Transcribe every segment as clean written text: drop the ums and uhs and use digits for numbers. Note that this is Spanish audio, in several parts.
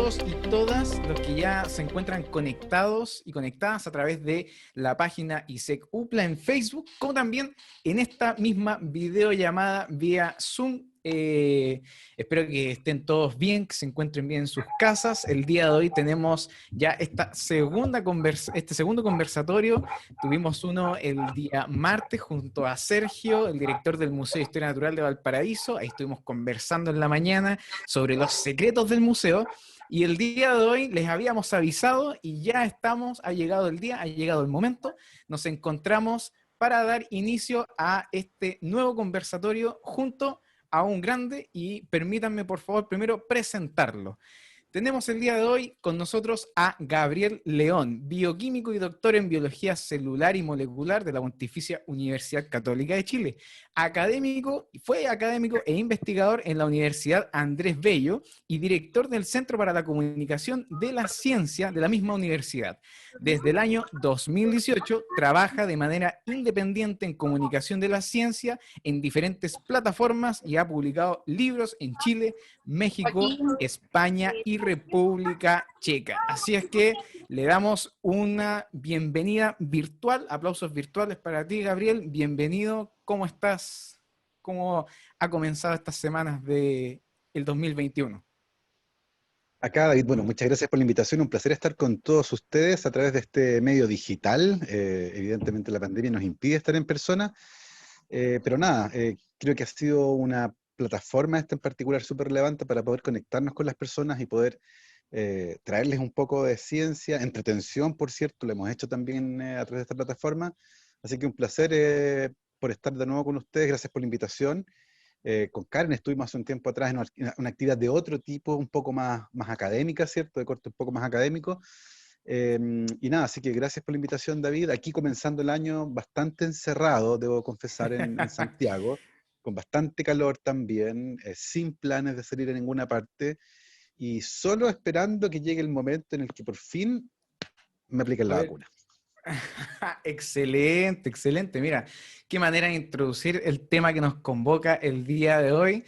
todos y todas los que ya se encuentran conectados y conectadas a través de la página ISEC UPLA en Facebook, como también en esta misma videollamada vía Zoom. Espero que estén todos bien, que se encuentren bien en sus casas. El día de hoy tenemos ya este segundo conversatorio. Tuvimos uno el día martes junto a Sergio, el director del Museo de Historia Natural de Valparaíso. Ahí estuvimos conversando en la mañana sobre los secretos del museo. Y el día de hoy les habíamos avisado y ya ha llegado el día, ha llegado el momento. Nos encontramos para dar inicio a este nuevo conversatorio junto a un grande, y permítanme por favor primero presentarlo. Tenemos el día de hoy con nosotros a Gabriel León, bioquímico y doctor en biología celular y molecular de la Pontificia Universidad Católica de Chile. Fue académico e investigador en la Universidad Andrés Bello y director del Centro para la Comunicación de la Ciencia de la misma universidad. Desde el año 2018 trabaja de manera independiente en comunicación de la ciencia en diferentes plataformas y ha publicado libros en Chile, México, España y República Checa. Así es que le damos una bienvenida virtual, aplausos virtuales para ti, Gabriel. Bienvenido, ¿cómo estás? ¿Cómo ha comenzado estas semanas del 2021? Acá, David, bueno, muchas gracias por la invitación. Un placer estar con todos ustedes a través de este medio digital. Evidentemente la pandemia nos impide estar en persona, pero nada, creo que ha sido una plataforma esta en particular súper relevante para poder conectarnos con las personas y poder traerles un poco de ciencia, entretención, por cierto, lo hemos hecho también a través de esta plataforma. Así que un placer por estar de nuevo con ustedes. Gracias por la invitación. Con Karen estuvimos hace un tiempo atrás en una actividad de otro tipo, un poco más académica, ¿cierto? De corte un poco más académico. Y nada, así que gracias por la invitación, David. Aquí comenzando el año bastante encerrado, debo confesar, en Santiago, con bastante calor también, sin planes de salir a ninguna parte, y solo esperando que llegue el momento en el que por fin me apliquen la vacuna. Excelente, excelente. Mira, qué manera de introducir el tema que nos convoca el día de hoy.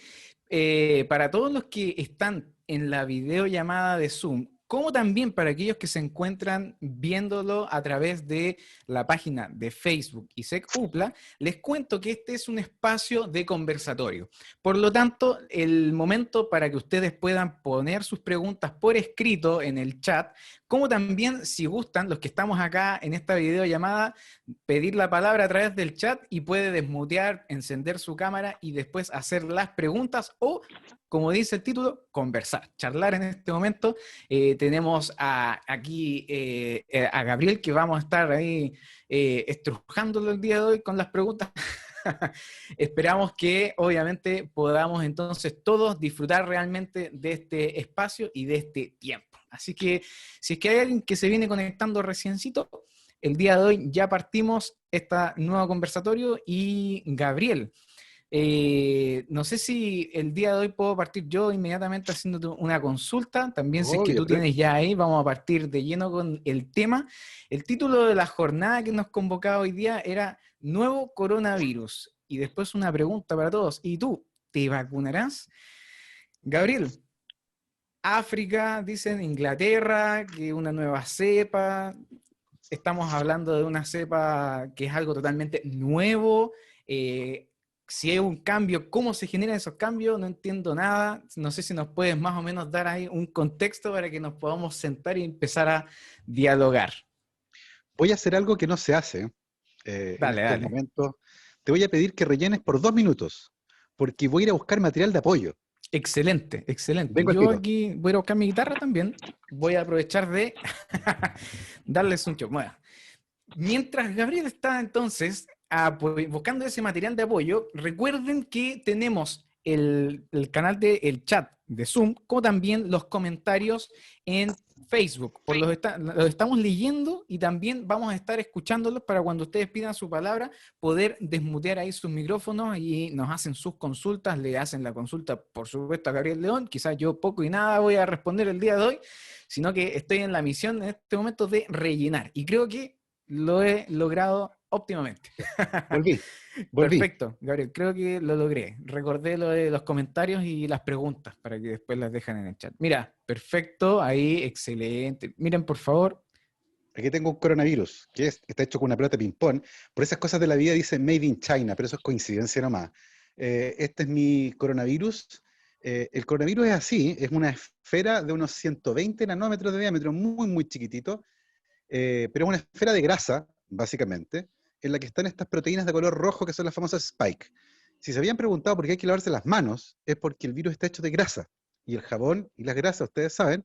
Para todos los que están en la videollamada de Zoom, como también para aquellos que se encuentran viéndolo a través de la página de Facebook ISEC UPLA, les cuento que este es un espacio de conversatorio. Por lo tanto, el momento para que ustedes puedan poner sus preguntas por escrito en el chat, como también, si gustan, los que estamos acá en esta videollamada, pedir la palabra a través del chat y puede desmutear, encender su cámara y después hacer las preguntas o, como dice el título, conversar, charlar en este momento. Tenemos aquí a Gabriel, que vamos a estar ahí estrujándolo el día de hoy con las preguntas. Esperamos que obviamente podamos entonces todos disfrutar realmente de este espacio y de este tiempo. Así que si es que hay alguien que se viene conectando reciencito, el día de hoy ya partimos este nuevo conversatorio. Y Gabriel, no sé si el día de hoy puedo partir yo inmediatamente haciéndote una consulta. También si es que Obvio, tú tienes ya ahí, vamos a partir de lleno con el tema. El título de la jornada que nos convocaba hoy día era Nuevo Coronavirus. Y después una pregunta para todos. ¿Y tú, te vacunarás? Gabriel, África, dicen Inglaterra, que una nueva cepa. Estamos hablando de una cepa que es algo totalmente nuevo. Si hay un cambio, ¿cómo se generan esos cambios? No entiendo nada. No sé si nos puedes más o menos dar ahí un contexto para que nos podamos sentar y empezar a dialogar. Voy a hacer algo que no se hace en Dale, estos dale. momentos. Te voy a pedir que rellenes por 2 minutos, porque voy a ir a buscar material de apoyo. Excelente, excelente. Vengo al Yo tiro. aquí voy a ir a buscar mi guitarra también. Voy a aprovechar de darles un show. Bueno, mientras Gabriel está entonces buscando ese material de apoyo, recuerden que tenemos el canal el chat de Zoom, como también los comentarios en Facebook. Los estamos leyendo y también vamos a estar escuchándolos para cuando ustedes pidan su palabra, poder desmutear ahí sus micrófonos y nos hacen sus consultas, le hacen la consulta, por supuesto, a Gabriel León. Quizás yo poco y nada voy a responder el día de hoy, sino que estoy en la misión en este momento de rellenar. Y creo que lo he logrado óptimamente. Volví, volví. Perfecto, Gabriel, creo que lo logré. Recordé lo de los comentarios y las preguntas para que después las dejen en el chat. Mira, perfecto, ahí, excelente. Miren, por favor. Aquí tengo un coronavirus, está hecho con una pelota de ping-pong. Por esas cosas de la vida dice Made in China, pero eso es coincidencia nomás. Este es mi coronavirus. El coronavirus es así, es una esfera de unos 120 nanómetros de diámetro, muy, muy chiquitito, pero es una esfera de grasa, básicamente, en la que están estas proteínas de color rojo que son las famosas spike. Si se habían preguntado por qué hay que lavarse las manos, es porque el virus está hecho de grasa. Y el jabón y las grasas, ustedes saben,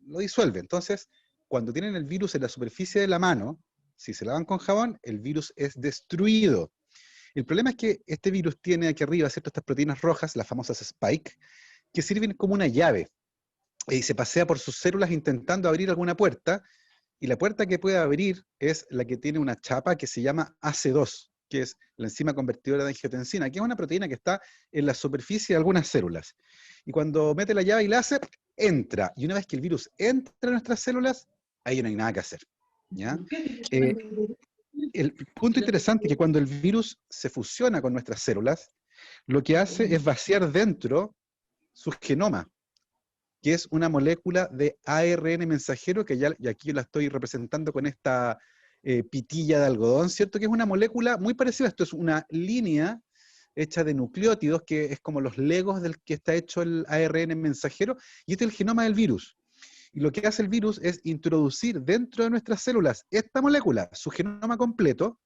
lo disuelve. Entonces, cuando tienen el virus en la superficie de la mano, si se lavan con jabón, el virus es destruido. El problema es que este virus tiene aquí arriba, ¿cierto?, estas proteínas rojas, las famosas spike, que sirven como una llave y se pasea por sus células intentando abrir alguna puerta, y la puerta que puede abrir es la que tiene una chapa que se llama AC2, que es la enzima convertidora de angiotensina, que es una proteína que está en la superficie de algunas células. Y cuando mete la llave y la hace, entra. Y una vez que el virus entra en nuestras células, ahí no hay nada que hacer. ¿Ya? El punto interesante es que cuando el virus se fusiona con nuestras células, lo que hace es vaciar dentro su genoma, que es una molécula de ARN mensajero, que ya, y aquí yo la estoy representando con esta pitilla de algodón, ¿cierto? Que es una molécula muy parecida, esto es una línea hecha de nucleótidos, que es como los legos del que está hecho el ARN mensajero, y este es el genoma del virus. Y lo que hace el virus es introducir dentro de nuestras células esta molécula, su genoma completo,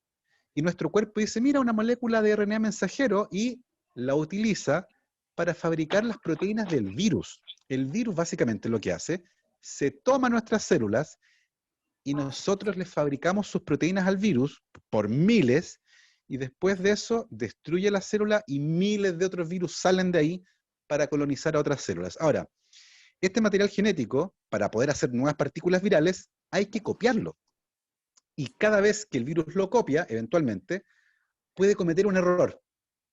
y nuestro cuerpo dice, mira, una molécula de RNA mensajero, y la utiliza para fabricar las proteínas del virus. El virus básicamente lo que hace, se toma nuestras células y nosotros les fabricamos sus proteínas al virus por miles, y después de eso destruye la célula y miles de otros virus salen de ahí para colonizar a otras células. Ahora, este material genético, para poder hacer nuevas partículas virales, hay que copiarlo. Y cada vez que el virus lo copia, eventualmente, puede cometer un error.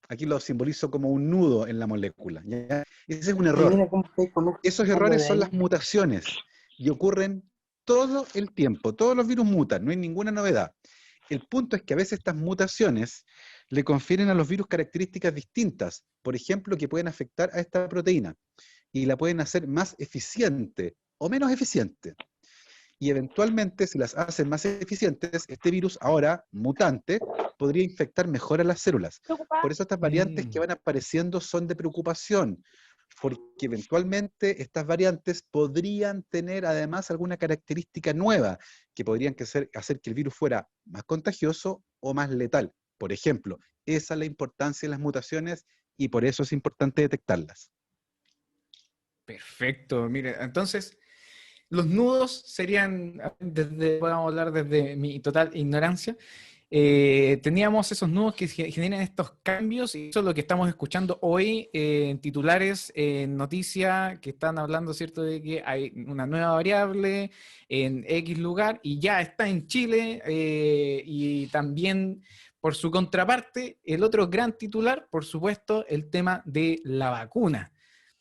Aquí lo simbolizo como un nudo en la molécula, ¿ya? Ese es un Y error. mira cómo estáis con Esos este fondo errores de son ahí. las mutaciones y ocurren todo el tiempo. Todos los virus mutan, no hay ninguna novedad. El punto es que a veces estas mutaciones le confieren a los virus características distintas, por ejemplo, que pueden afectar a esta proteína y la pueden hacer más eficiente o menos eficiente. Y eventualmente, si las hacen más eficientes, este virus ahora mutante podría infectar mejor a las células. Por eso estas variantes que van apareciendo son de preocupación, porque eventualmente estas variantes podrían tener además alguna característica nueva que podrían hacer que el virus fuera más contagioso o más letal. Por ejemplo, esa es la importancia de las mutaciones y por eso es importante detectarlas. Perfecto, mire, entonces los nudos serían, podemos hablar desde mi total ignorancia, teníamos esos nudos que generan estos cambios y eso es lo que estamos escuchando hoy en titulares, en noticias que están hablando, ¿cierto?, de que hay una nueva variable en X lugar y ya está en Chile y también por su contraparte, el otro gran titular, por supuesto, el tema de la vacuna.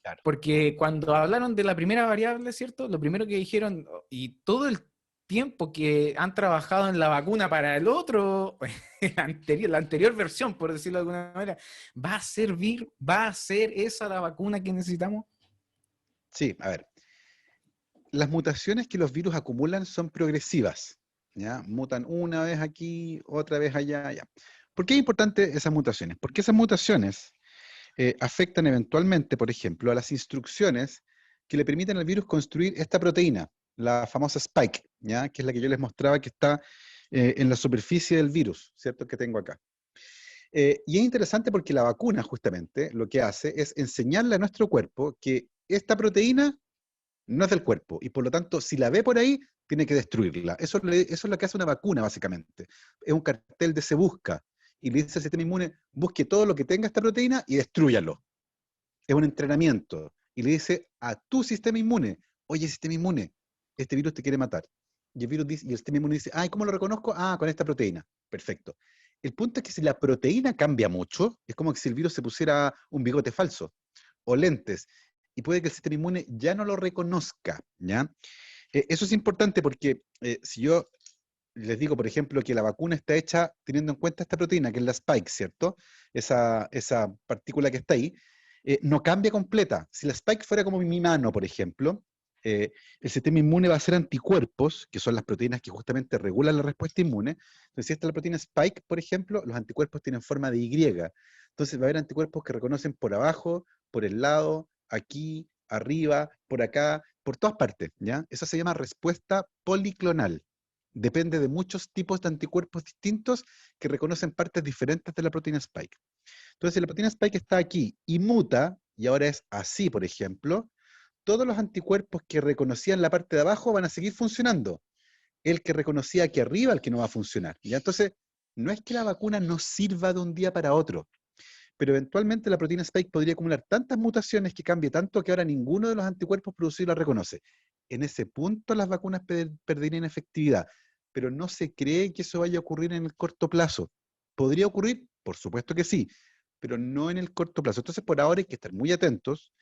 Claro. Porque cuando hablaron de la primera variable, ¿cierto? Lo primero que dijeron, y todo el tiempo que han trabajado en la vacuna para el otro, la anterior versión, por decirlo de alguna manera, ¿va a servir? ¿Va a ser esa la vacuna que necesitamos? Sí, a ver. Las mutaciones que los virus acumulan son progresivas, ¿ya? Mutan una vez aquí, otra vez allá, ya. ¿Por qué es importante esas mutaciones? Porque esas mutaciones afectan eventualmente, por ejemplo, a las instrucciones que le permiten al virus construir esta proteína, la famosa spike, ¿ya? Que es la que yo les mostraba que está en la superficie del virus, ¿cierto? Que tengo acá. Y es interesante porque la vacuna, justamente, lo que hace es enseñarle a nuestro cuerpo que esta proteína no es del cuerpo, y por lo tanto, si la ve por ahí, tiene que destruirla. Eso es lo que hace una vacuna, básicamente. Es un cartel de se busca, y le dice al sistema inmune, busque todo lo que tenga esta proteína y destrúyalo. Es un entrenamiento, y le dice a tu sistema inmune, oye, sistema inmune, este virus te quiere matar. Y el virus dice, y el sistema inmune dice, ¿cómo lo reconozco? Con esta proteína. Perfecto. El punto es que si la proteína cambia mucho, es como que si el virus se pusiera un bigote falso, o lentes, y puede que el sistema inmune ya no lo reconozca, ¿ya? Eso es importante porque si yo les digo, por ejemplo, que la vacuna está hecha teniendo en cuenta esta proteína, que es la spike, ¿cierto? Esa partícula que está ahí, no cambia completa. Si la spike fuera como mi mano, por ejemplo, el sistema inmune va a hacer anticuerpos, que son las proteínas que justamente regulan la respuesta inmune. Entonces, si esta es la proteína spike, por ejemplo, los anticuerpos tienen forma de Y. Entonces, va a haber anticuerpos que reconocen por abajo, por el lado, aquí, arriba, por acá, por todas partes, ¿ya? Eso se llama respuesta policlonal. Depende de muchos tipos de anticuerpos distintos que reconocen partes diferentes de la proteína spike. Entonces, si la proteína spike está aquí y muta, y ahora es así, por ejemplo, todos los anticuerpos que reconocían la parte de abajo van a seguir funcionando. El que reconocía aquí arriba, el que no va a funcionar. ¿Ya? Entonces, no es que la vacuna no sirva de un día para otro, pero eventualmente la proteína spike podría acumular tantas mutaciones que cambie tanto que ahora ninguno de los anticuerpos producidos la reconoce. En ese punto las vacunas perderían efectividad, pero no se cree que eso vaya a ocurrir en el corto plazo. ¿Podría ocurrir? Por supuesto que sí, pero no en el corto plazo. Entonces, por ahora hay que estar muy atentos,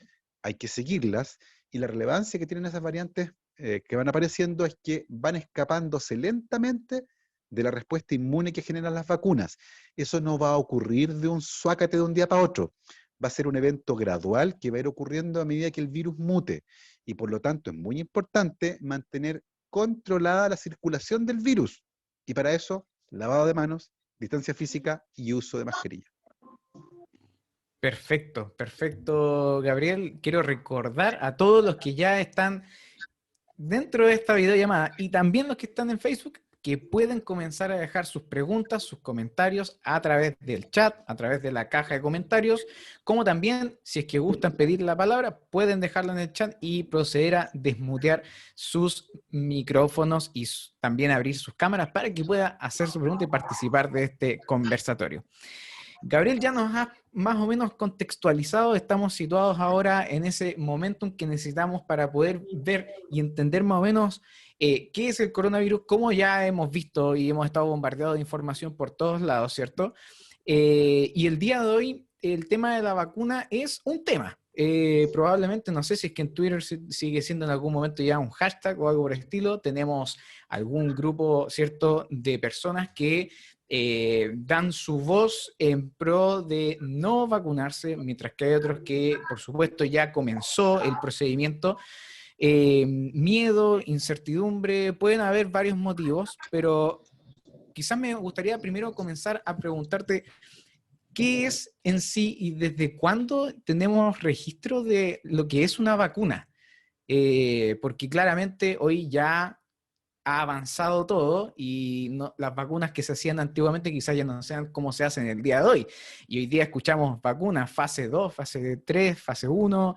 hay que seguirlas, y la relevancia que tienen esas variantes que van apareciendo es que van escapándose lentamente de la respuesta inmune que generan las vacunas. Eso no va a ocurrir de un suácate de un día para otro. Va a ser un evento gradual que va a ir ocurriendo a medida que el virus mute. Y por lo tanto es muy importante mantener controlada la circulación del virus. Y para eso, lavado de manos, distancia física y uso de mascarilla. Perfecto, perfecto, Gabriel. Quiero recordar a todos los que ya están dentro de esta videollamada y también los que están en Facebook que pueden comenzar a dejar sus preguntas, sus comentarios a través del chat, a través de la caja de comentarios, como también, si es que gustan pedir la palabra, pueden dejarla en el chat y proceder a desmutear sus micrófonos y también abrir sus cámaras para que pueda hacer su pregunta y participar de este conversatorio. Gabriel ya nos ha más o menos contextualizado, estamos situados ahora en ese momentum que necesitamos para poder ver y entender más o menos qué es el coronavirus, como ya hemos visto y hemos estado bombardeados de información por todos lados, ¿cierto? Y el día de hoy el tema de la vacuna es un tema. Probablemente, no sé si es que en Twitter sigue siendo en algún momento ya un hashtag o algo por el estilo, tenemos algún grupo, ¿cierto?, de personas que dan su voz en pro de no vacunarse, mientras que hay otros que, por supuesto, ya comenzó el procedimiento. Miedo, incertidumbre, pueden haber varios motivos, pero quizás me gustaría primero comenzar a preguntarte qué es en sí y desde cuándo tenemos registro de lo que es una vacuna. Porque claramente hoy ya ha avanzado todo y las vacunas que se hacían antiguamente quizás ya no sean como se hacen el día de hoy. Y hoy día escuchamos vacunas fase 2, fase 3, fase 1.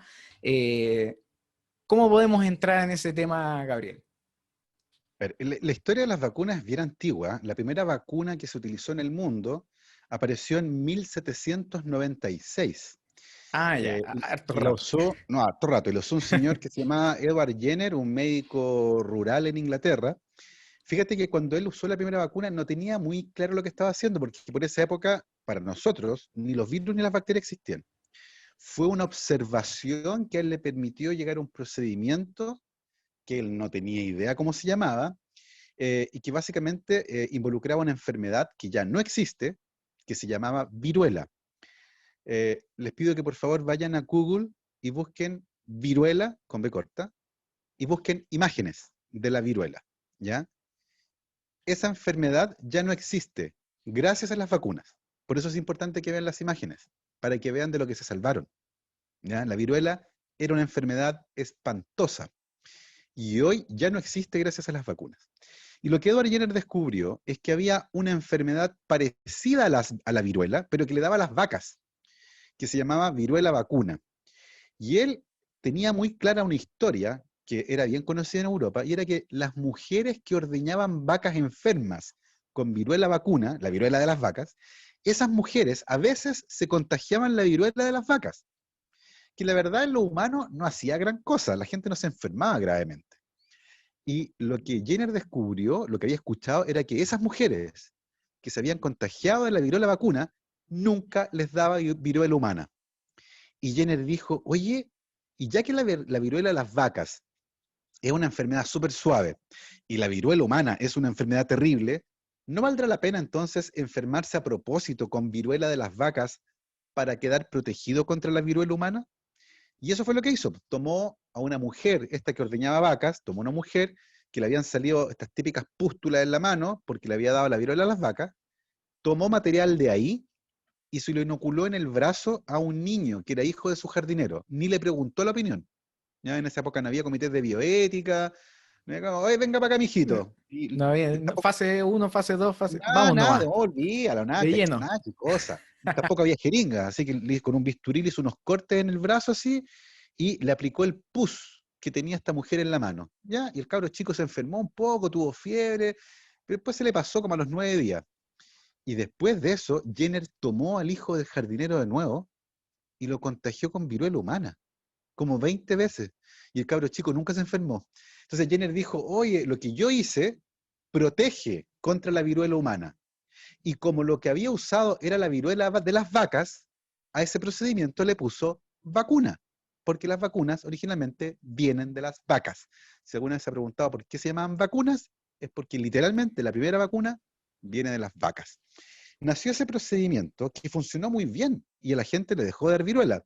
¿Cómo podemos entrar en ese tema, Gabriel? La historia de las vacunas es bien antigua. La primera vacuna que se utilizó en el mundo apareció en 1796. Ah, ya, harto Y la rato. usó, no, harto rato, y la usó un señor que se llamaba Edward Jenner, un médico rural en Inglaterra. Fíjate que cuando él usó la primera vacuna no tenía muy claro lo que estaba haciendo, porque por esa época, para nosotros, ni los virus ni las bacterias existían. Fue una observación que a él le permitió llegar a un procedimiento que él no tenía idea cómo se llamaba, y que básicamente involucraba una enfermedad que ya no existe, que se llamaba viruela. Les pido que por favor vayan a Google y busquen viruela, con B corta, y busquen imágenes de la viruela, ¿ya? Esa enfermedad ya no existe gracias a las vacunas. Por eso es importante que vean las imágenes, para que vean de lo que se salvaron, ¿ya? La viruela era una enfermedad espantosa y hoy ya no existe gracias a las vacunas. Y lo que Edward Jenner descubrió es que había una enfermedad parecida a la viruela, pero que le daba a las vacas, que se llamaba viruela vacuna. Y él tenía muy clara una historia que era bien conocida en Europa, y era que las mujeres que ordeñaban vacas enfermas con viruela vacuna, la viruela de las vacas, esas mujeres a veces se contagiaban la viruela de las vacas, que la verdad en lo humano no hacía gran cosa, la gente no se enfermaba gravemente. Y lo que Jenner descubrió, lo que había escuchado, era que esas mujeres que se habían contagiado de la viruela vacuna, nunca les daba viruela humana. Y Jenner dijo, oye, y ya que la viruela de las vacas es una enfermedad súper suave y la viruela humana es una enfermedad terrible, ¿no valdrá la pena entonces enfermarse a propósito con viruela de las vacas para quedar protegido contra la viruela humana? Y eso fue lo que hizo. Tomó a una mujer, esta que ordeñaba vacas, tomó a una mujer que le habían salido estas típicas pústulas en la mano porque le había dado la viruela a las vacas, tomó material de ahí y se lo inoculó en el brazo a un niño que era hijo de su jardinero. Ni le preguntó la opinión. Ya en esa época no había comités de bioética. No había como, oye, venga para acá, mijito. No había, Tampoco, fase uno, fase 2, fase... nada, Vamos nada, nomás, olvídalo, nada, de lleno. nada, qué cosa. Tampoco había jeringa, así que con un bisturí le hizo unos cortes en el brazo así y le aplicó el pus que tenía esta mujer en la mano. ¿Ya? Y el cabro chico se enfermó un poco, tuvo fiebre, pero después se le pasó como a los 9 días. Y después de eso, Jenner tomó al hijo del jardinero de nuevo y lo contagió con viruela humana, como 20 veces. Y el cabro chico nunca se enfermó. Entonces Jenner dijo, oye, lo que yo hice protege contra la viruela humana. Y como lo que había usado era la viruela de las vacas, a ese procedimiento le puso vacuna, porque las vacunas originalmente vienen de las vacas. Si alguna vez se ha preguntado por qué se llaman vacunas, es porque literalmente la primera vacuna viene de las vacas. Nació ese procedimiento que funcionó muy bien y a la gente le dejó de dar viruela.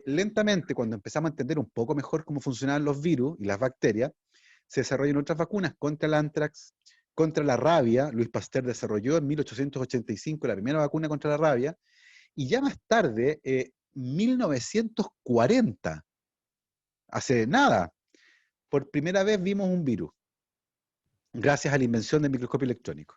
Lentamente, cuando empezamos a entender un poco mejor cómo funcionaban los virus y las bacterias, se desarrollan otras vacunas contra el anthrax, contra la rabia. Luis Pasteur desarrolló en 1885 la primera vacuna contra la rabia, y ya más tarde, 1940, hace nada, por primera vez vimos un virus, gracias a la invención del microscopio electrónico.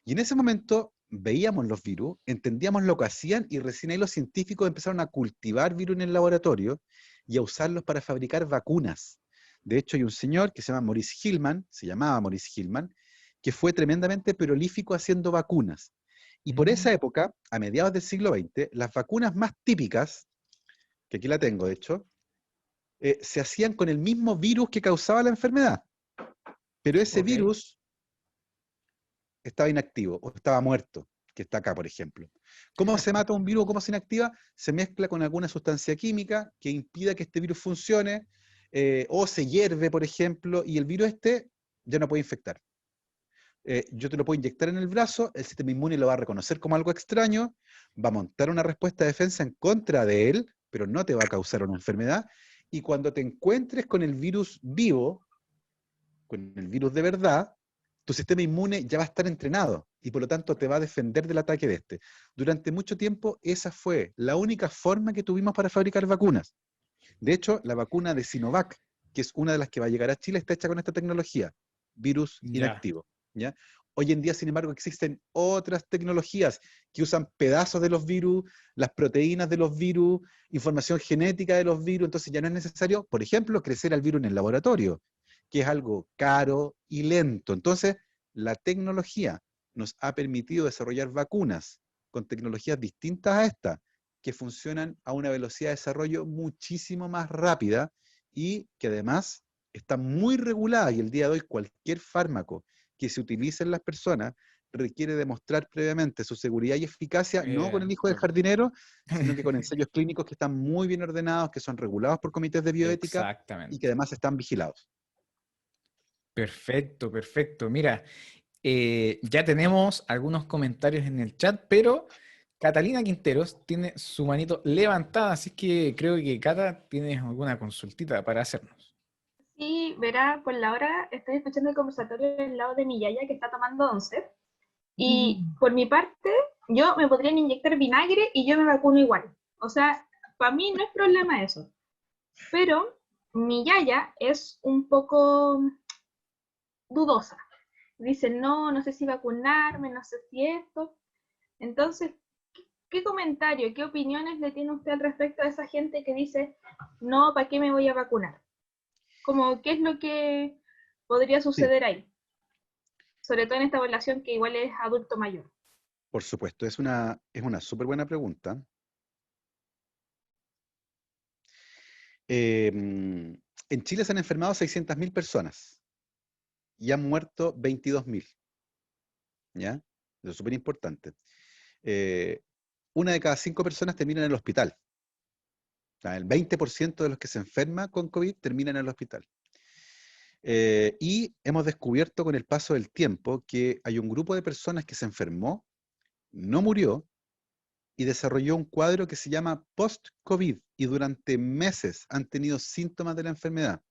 Y en ese momento veíamos los virus, entendíamos lo que hacían y recién ahí los científicos empezaron a cultivar virus en el laboratorio y a usarlos para fabricar vacunas. De hecho, hay un señor que se llama Maurice Hillman, se llamaba Maurice Hillman, que fue tremendamente prolífico haciendo vacunas. Y por esa época, a mediados del siglo XX, las vacunas más típicas, que aquí la tengo de hecho, se hacían con el mismo virus que causaba la enfermedad. Pero ese Ok. virus estaba inactivo o estaba muerto, que está acá, por ejemplo. ¿Cómo se mata un virus? ¿Cómo se inactiva? Se mezcla con alguna sustancia química que impida que este virus funcione, o se hierve, por ejemplo, y el virus este ya no puede infectar. Yo te lo puedo inyectar en el brazo, el sistema inmune lo va a reconocer como algo extraño, va a montar una respuesta de defensa en contra de él, pero no te va a causar una enfermedad, y cuando te encuentres con el virus vivo, con el virus de verdad, tu sistema inmune ya va a estar entrenado y por lo tanto te va a defender del ataque de este. Durante mucho tiempo esa fue la única forma que tuvimos para fabricar vacunas. De hecho, la vacuna de Sinovac, que es una de las que va a llegar a Chile, está hecha con esta tecnología, virus Ya. inactivo. ¿Ya? Hoy en día, sin embargo, existen otras tecnologías que usan pedazos de los virus, las proteínas de los virus, información genética de los virus, entonces ya no es necesario, por ejemplo, crecer al virus en el laboratorio, que es algo caro y lento. Entonces, la tecnología nos ha permitido desarrollar vacunas con tecnologías distintas a esta, que funcionan a una velocidad de desarrollo muchísimo más rápida y que además está muy regulada, y el día de hoy cualquier fármaco que se utilice en las personas requiere demostrar previamente su seguridad y eficacia, no con el hijo del Ok. jardinero, sino que con ensayos clínicos que están muy bien ordenados, que son regulados por comités de bioética y que Exactamente. además están vigilados. Perfecto, perfecto. Mira, ya tenemos algunos comentarios en el chat, pero Catalina Quinteros tiene su manito levantada, así que creo que Cata tiene alguna consultita para hacernos. Sí, verá, por la hora estoy escuchando el conversatorio del lado de mi yaya que está tomando once. Y por mi parte, yo me podrían inyectar vinagre y yo me vacuno igual. O sea, para mí no es problema eso. Pero mi yaya es un poco dudosa. Dice, no, no sé si vacunarme, no sé si esto. Entonces, ¿qué comentario, qué opiniones le tiene usted al respecto a esa gente que dice, no, ¿para qué me voy a vacunar? Como, ¿qué es lo que podría Sí, suceder ahí? Sobre todo en esta población que igual es adulto mayor. por supuesto, es una súper buena pregunta. En Chile se han enfermado 600.000 personas y han muerto 22.000, ¿ya? Eso es súper importante. Eh, una de cada 5 personas termina en el hospital. O sea, el 20% de los que se enferman con COVID terminan en el hospital. Y hemos descubierto con el paso del tiempo que hay un grupo de personas que se enfermó, no murió, y desarrolló un cuadro que se llama post-COVID, y durante meses han tenido síntomas de la enfermedad.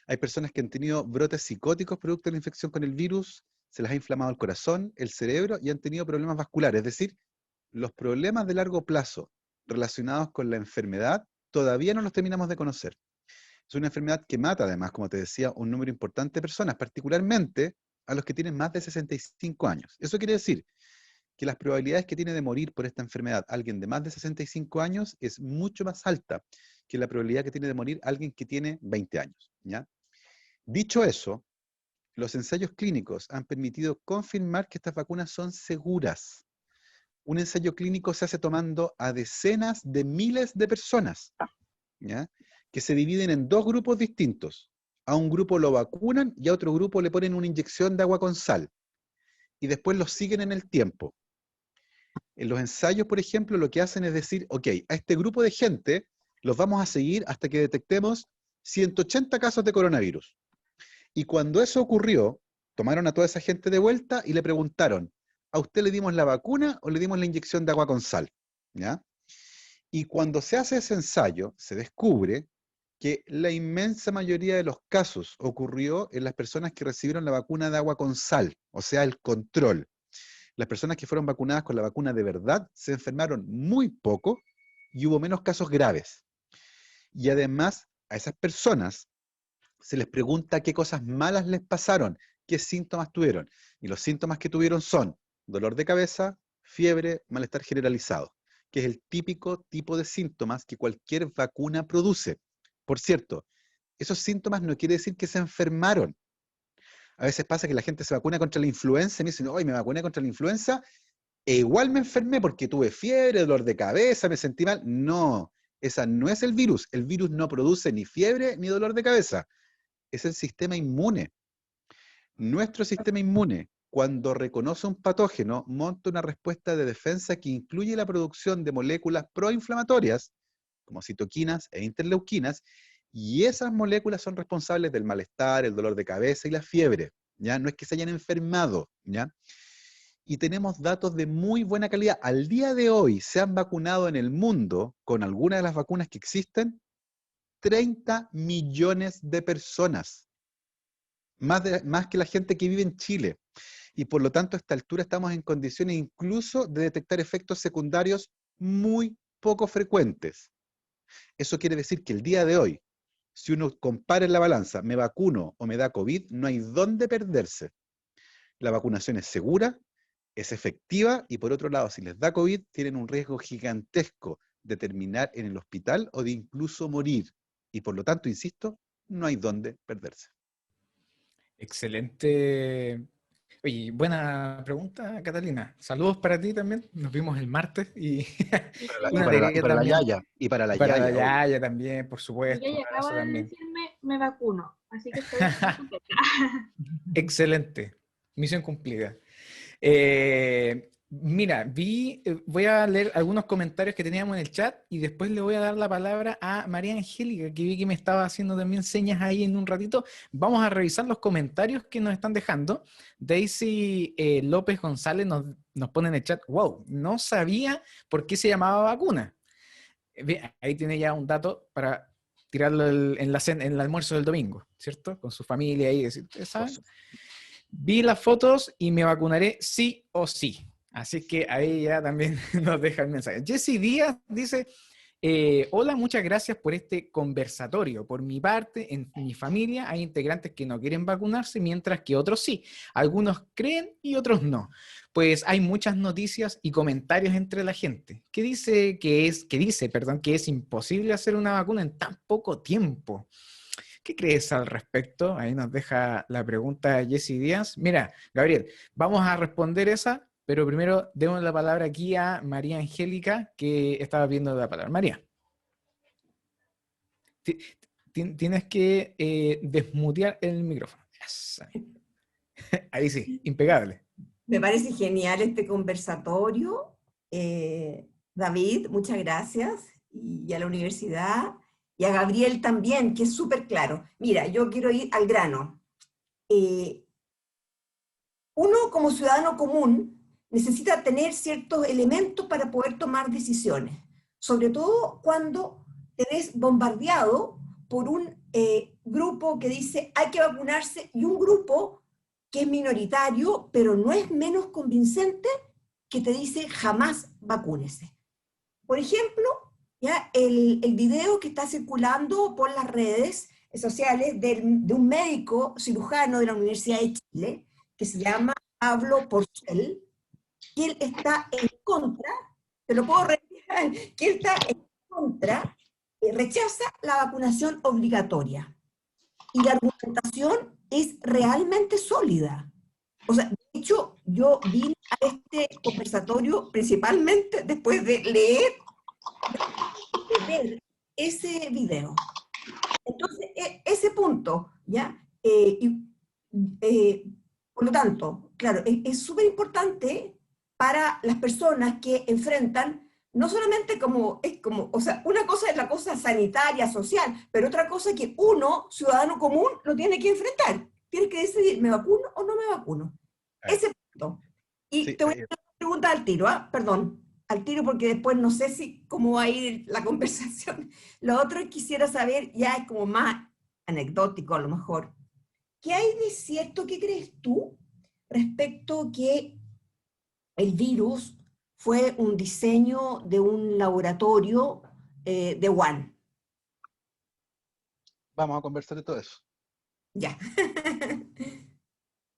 Hay personas que han tenido brotes psicóticos producto de la infección con el virus, se les ha inflamado el corazón, el cerebro, y han tenido problemas vasculares. Es decir, los problemas de largo plazo relacionados con la enfermedad todavía no los terminamos de conocer. Es una enfermedad que mata, además, como te decía, un número importante de personas, particularmente a los que tienen más de 65 años. Eso quiere decir que las probabilidades que tiene de morir por esta enfermedad alguien de más de 65 años es mucho más alta que la probabilidad que tiene de morir alguien que tiene 20 años, ¿ya? Dicho eso, los ensayos clínicos han permitido confirmar que estas vacunas son seguras. Un ensayo clínico se hace tomando a decenas de miles de personas, ¿ya? Que se dividen en dos grupos distintos. A un grupo lo vacunan y a otro grupo le ponen una inyección de agua con sal. Y después los siguen en el tiempo. En los ensayos, por ejemplo, lo que hacen es decir, ok, a este grupo de gente los vamos a seguir hasta que detectemos 180 casos de coronavirus. Y cuando eso ocurrió, tomaron a toda esa gente de vuelta y le preguntaron, ¿a usted le dimos la vacuna o le dimos la inyección de agua con sal? ¿Ya? Y cuando se hace ese ensayo, se descubre que la inmensa mayoría de los casos ocurrió en las personas que recibieron la vacuna de agua con sal, o sea, el control. Las personas que fueron vacunadas con la vacuna de verdad se enfermaron muy poco y hubo menos casos graves. Y además, a esas personas se les pregunta qué cosas malas les pasaron, qué síntomas tuvieron. Y los síntomas que tuvieron son dolor de cabeza, fiebre, malestar generalizado, que es el típico tipo de síntomas que cualquier vacuna produce. Por cierto, esos síntomas no quiere decir que se enfermaron. A veces pasa que la gente se vacuna contra la influenza y me dicen, hoy me vacuné contra la influenza e igual me enfermé porque tuve fiebre, dolor de cabeza, me sentí mal. No, esa no es el virus. El virus no produce ni fiebre ni dolor de cabeza. Es el sistema inmune. Nuestro sistema inmune, cuando reconoce un patógeno, monta una respuesta de defensa que incluye la producción de moléculas proinflamatorias, como citoquinas e interleuquinas, y esas moléculas son responsables del malestar, el dolor de cabeza y la fiebre, ¿ya? No es que se hayan enfermado, ¿ya? Y tenemos datos de muy buena calidad. Al día de hoy se han vacunado en el mundo, con alguna de las vacunas que existen, 30 millones de personas. Más que la gente que vive en Chile. Y por lo tanto, a esta altura estamos en condiciones incluso de detectar efectos secundarios muy poco frecuentes. Eso quiere decir que el día de hoy, si uno compara en la balanza, me vacuno o me da COVID, no hay dónde perderse. La vacunación es segura, es efectiva, y por otro lado, si les da COVID, tienen un riesgo gigantesco de terminar en el hospital o de incluso morir. Y por lo tanto, insisto, no hay dónde perderse. Excelente. Oye, buena pregunta, Catalina. Saludos para ti también. Nos vimos el martes y una tarea Para la también. yaya. Y para la Y para la yaya, obvio. Yaya también, por supuesto. Y Un ella acaba abrazo de también. decirme, me vacuno, así que estoy contenta. Excelente. Misión cumplida. Mira, voy a leer algunos comentarios que teníamos en el chat y después le voy a dar la palabra a María Angélica, que vi que me estaba haciendo también señas ahí en un ratito. Vamos a revisar los comentarios que nos están dejando. Daisy López González nos pone en el chat, wow, no sabía por qué se llamaba vacuna. Ahí tiene ya un dato para tirarlo en el almuerzo del domingo, ¿cierto? Con su familia ahí, decir, ¿saben? Vi las fotos y me vacunaré sí o sí. Así que ahí ya también nos deja el mensaje. Jessy Díaz dice, hola, muchas gracias por este conversatorio. Por mi parte, en mi familia hay integrantes que no quieren vacunarse, mientras que otros sí. Algunos creen y otros no. Pues hay muchas noticias y comentarios entre la gente que dice que es imposible hacer una vacuna en tan poco tiempo. ¿Qué crees al respecto? Ahí nos deja la pregunta Jessy Díaz. Mira, Gabriel, vamos a responder esa, pero primero demos la palabra aquí a María Angélica, que estaba viendo la palabra. María, tienes que desmutear el micrófono. Ahí sí, impecable. Me parece genial este conversatorio. David, muchas gracias. Y a la universidad. Y a Gabriel también, que es súper claro. Mira, yo quiero ir al grano. uno como ciudadano común necesita tener ciertos elementos para poder tomar decisiones, sobre todo cuando te ves bombardeado por un grupo que dice hay que vacunarse y un grupo que es minoritario, pero no es menos convincente, que te dice jamás vacúnese. Por ejemplo, ¿ya? El video que está circulando por las redes sociales de un médico cirujano de la Universidad de Chile, que se llama Pablo Porcel, que él está en contra, te lo puedo retirar, que él está en contra, rechaza la vacunación obligatoria. Y la argumentación es realmente sólida. O sea, de hecho, yo vine a este conversatorio principalmente después de leer, de ver ese video. Entonces, ese punto, ¿ya? Por lo tanto, claro, es súper importante para las personas que enfrentan, no solamente o sea, una cosa es la cosa sanitaria, social, pero otra cosa es que uno, ciudadano común, lo tiene que enfrentar. Tiene que decidir, ¿me vacuno o no me vacuno? Ese punto. Y Sí, te voy a hacer una pregunta al tiro, perdón, al tiro porque después no sé cómo va a ir la conversación. Lo otro que quisiera saber, ya es como más anecdótico a lo mejor. ¿Qué hay de cierto, qué crees tú, respecto que el virus fue un diseño de un laboratorio de Wuhan? Vamos a conversar de todo eso. Ya.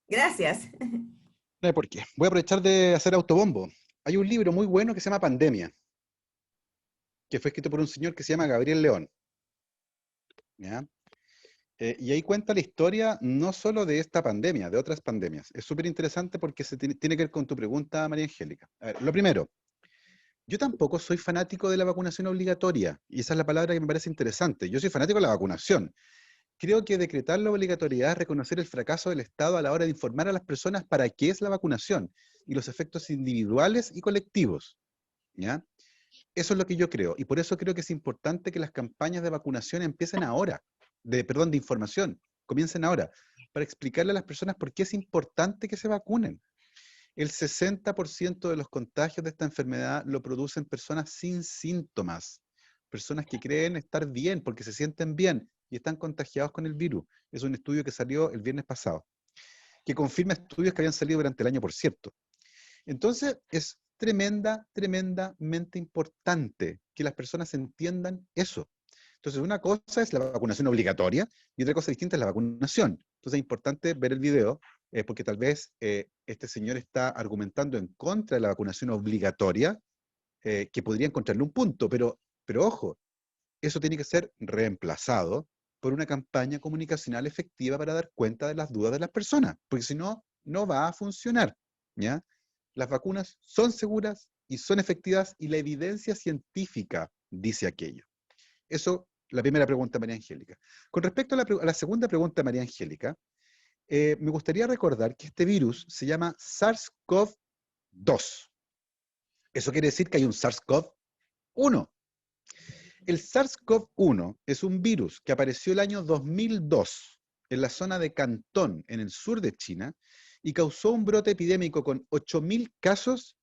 Gracias. No hay por qué. Voy a aprovechar de hacer autobombo. Hay un libro muy bueno que se llama Pandemia, que fue escrito por un señor que se llama Gabriel León. ¿Ya? Y ahí cuenta la historia no solo de esta pandemia, de otras pandemias. Es súper interesante porque tiene que ver con tu pregunta, María Angélica. A ver, lo primero, yo tampoco soy fanático de la vacunación obligatoria, y esa es la palabra que me parece interesante. Yo soy fanático de la vacunación. Creo que decretar la obligatoriedad es reconocer el fracaso del Estado a la hora de informar a las personas para qué es la vacunación y los efectos individuales y colectivos. ¿Ya? Eso es lo que yo creo, y por eso creo que es importante que las campañas de vacunación empiecen ahora, de información, comiencen ahora, para explicarle a las personas por qué es importante que se vacunen. El 60% de los contagios de esta enfermedad lo producen personas sin síntomas, personas que creen estar bien porque se sienten bien y están contagiados con el virus. Es un estudio que salió el viernes pasado, que confirma estudios que habían salido durante el año, por cierto. Entonces, es tremendamente importante que las personas entiendan eso. Entonces, una cosa es la vacunación obligatoria y otra cosa distinta es la vacunación. Entonces, es importante ver el video, porque tal vez este señor está argumentando en contra de la vacunación obligatoria, que podría encontrarle un punto, pero ojo, eso tiene que ser reemplazado por una campaña comunicacional efectiva para dar cuenta de las dudas de las personas, porque si no, no va a funcionar, ¿ya? Las vacunas son seguras y son efectivas y la evidencia científica dice aquello. Eso, la primera pregunta, María Angélica. Con respecto a la segunda pregunta, María Angélica, me gustaría recordar que este virus se llama SARS-CoV-2. Eso quiere decir que hay un SARS-CoV-1. El SARS-CoV-1 es un virus que apareció el año 2002 en la zona de Cantón, en el sur de China, y causó un brote epidémico con 8.000 casos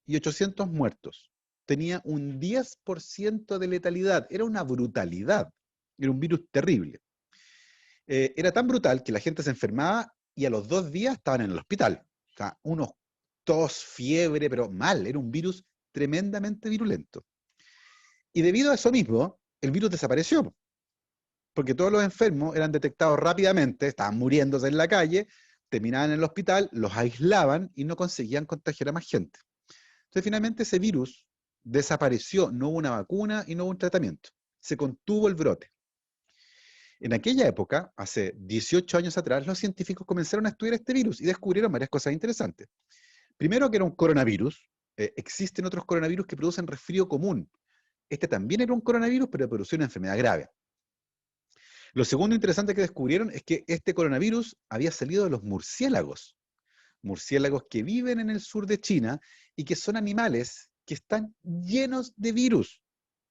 y 800 muertos. Tenía un 10% de letalidad. Era una brutalidad. Era un virus terrible. Era tan brutal que la gente se enfermaba y a los 2 días estaban en el hospital. O sea, unos tos, fiebre, pero mal. Era un virus tremendamente virulento. Y debido a eso mismo, el virus desapareció. Porque todos los enfermos eran detectados rápidamente, estaban muriéndose en la calle, terminaban en el hospital, los aislaban y no conseguían contagiar a más gente. Entonces, finalmente ese virus desapareció, no hubo una vacuna y no hubo un tratamiento. Se contuvo el brote. En aquella época, hace 18 años atrás, los científicos comenzaron a estudiar este virus y descubrieron varias cosas interesantes. Primero, que era un coronavirus. Existen otros coronavirus que producen resfrío común. Este también era un coronavirus, pero producía una enfermedad grave. Lo segundo interesante que descubrieron es que este coronavirus había salido de los murciélagos. Murciélagos que viven en el sur de China y que son animales que están llenos de virus.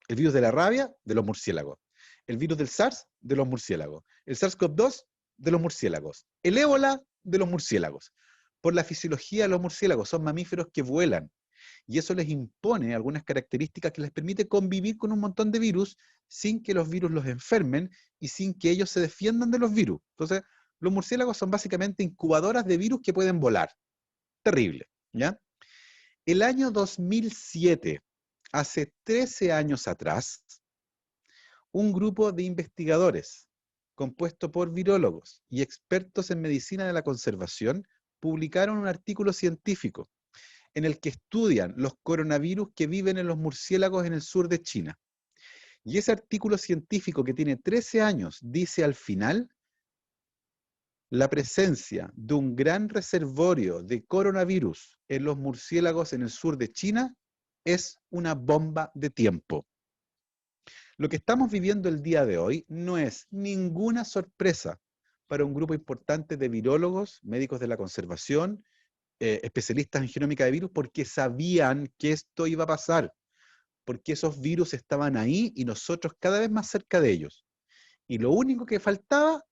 El virus de la rabia, de los murciélagos. El virus del SARS, de los murciélagos. El SARS-CoV-2, de los murciélagos, el ébola de los murciélagos. Por la fisiología de los murciélagos, son mamíferos que vuelan, y eso les impone algunas características que les permite convivir con un montón de virus sin que los virus los enfermen y sin que ellos se defiendan de los virus. Entonces, los murciélagos son básicamente incubadoras de virus que pueden volar. Terrible, ¿ya? El año 2007, hace 13 años atrás, un grupo de investigadores compuesto por virólogos y expertos en medicina de la conservación publicaron un artículo científico en el que estudian los coronavirus que viven en los murciélagos en el sur de China. Y ese artículo científico, que tiene 13 años, dice al final: la presencia de un gran reservorio de coronavirus en los murciélagos en el sur de China es una bomba de tiempo. Lo que estamos viviendo el día de hoy no es ninguna sorpresa para un grupo importante de virólogos, médicos de la conservación, especialistas en genómica de virus, porque sabían que esto iba a pasar, porque esos virus estaban ahí y nosotros cada vez más cerca de ellos. Y lo único que faltaba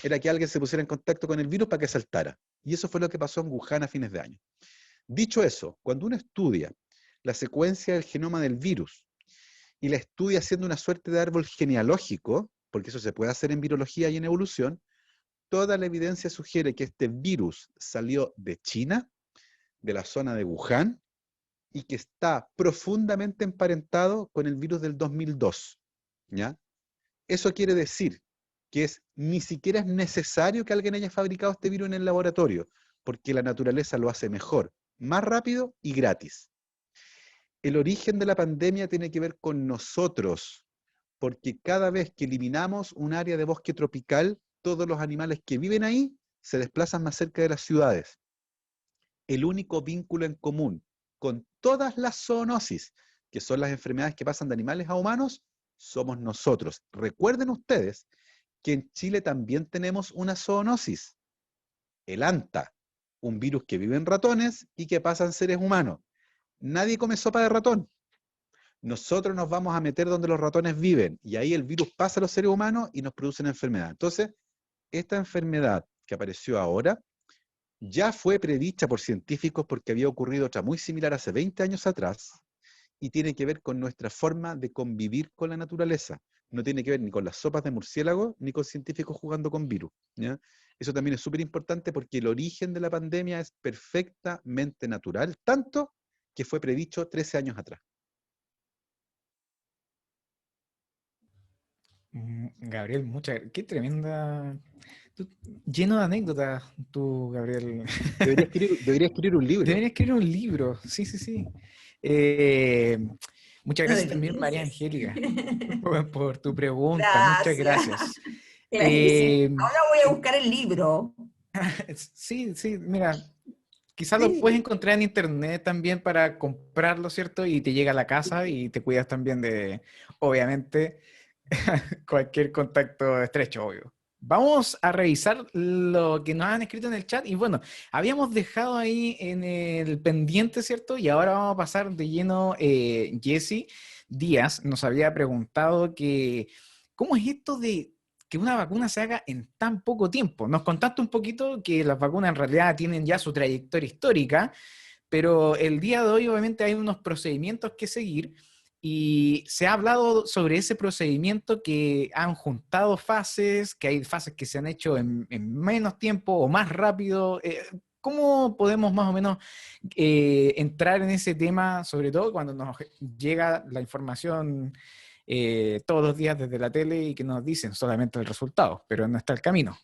era que alguien se pusiera en contacto con el virus para que saltara. Y eso fue lo que pasó en Wuhan a fines de año. Dicho eso, cuando uno estudia la secuencia del genoma del virus y la estudia haciendo una suerte de árbol genealógico, porque eso se puede hacer en virología y en evolución, toda la evidencia sugiere que este virus salió de China, de la zona de Wuhan, y que está profundamente emparentado con el virus del 2002, ¿ya? Eso quiere decir que ni siquiera es necesario que alguien haya fabricado este virus en el laboratorio, porque la naturaleza lo hace mejor, más rápido y gratis. El origen de la pandemia tiene que ver con nosotros, porque cada vez que eliminamos un área de bosque tropical, todos los animales que viven ahí se desplazan más cerca de las ciudades. El único vínculo en común con todas las zoonosis, que son las enfermedades que pasan de animales a humanos, somos nosotros. Recuerden ustedes que en Chile también tenemos una zoonosis, el anta, un virus que vive en ratones y que pasa en seres humanos. Nadie come sopa de ratón. Nosotros nos vamos a meter donde los ratones viven, y ahí el virus pasa a los seres humanos y nos produce una enfermedad. Entonces, esta enfermedad que apareció ahora ya fue predicha por científicos, porque había ocurrido otra muy similar hace 20 años atrás, y tiene que ver con nuestra forma de convivir con la naturaleza. No tiene que ver ni con las sopas de murciélago, ni con científicos jugando con virus, ¿ya? Eso también es súper importante, porque el origen de la pandemia es perfectamente natural, tanto que fue predicho 13 años atrás. Gabriel, qué tremenda, lleno de anécdotas tú, Gabriel. Debería escribir un libro. Debería escribir un libro, sí, sí, sí. Muchas No, gracias ¿de qué también, María dices? Angélica, por tu pregunta. Muchas gracias. Clarísimo. Ahora voy a buscar el libro. Sí, sí, mira, quizás lo Sí. puedes encontrar en internet también para comprarlo, ¿cierto? Y te llega a la casa y te cuidas también de, obviamente, cualquier contacto estrecho, obvio. Vamos a revisar lo que nos han escrito en el chat. Y bueno, habíamos dejado ahí en el pendiente, ¿cierto? Y ahora vamos a pasar de lleno. Jesse Díaz nos había preguntado que, ¿cómo es esto de que una vacuna se haga en tan poco tiempo? Nos contaste un poquito que las vacunas en realidad tienen ya su trayectoria histórica, pero el día de hoy obviamente hay unos procedimientos que seguir. Y se ha hablado sobre ese procedimiento, que han juntado fases, que hay fases que se han hecho en menos tiempo o más rápido. ¿Cómo podemos más o menos entrar en ese tema, sobre todo cuando nos llega la información todos los días desde la tele y que nos dicen solamente el resultado, pero no está el camino?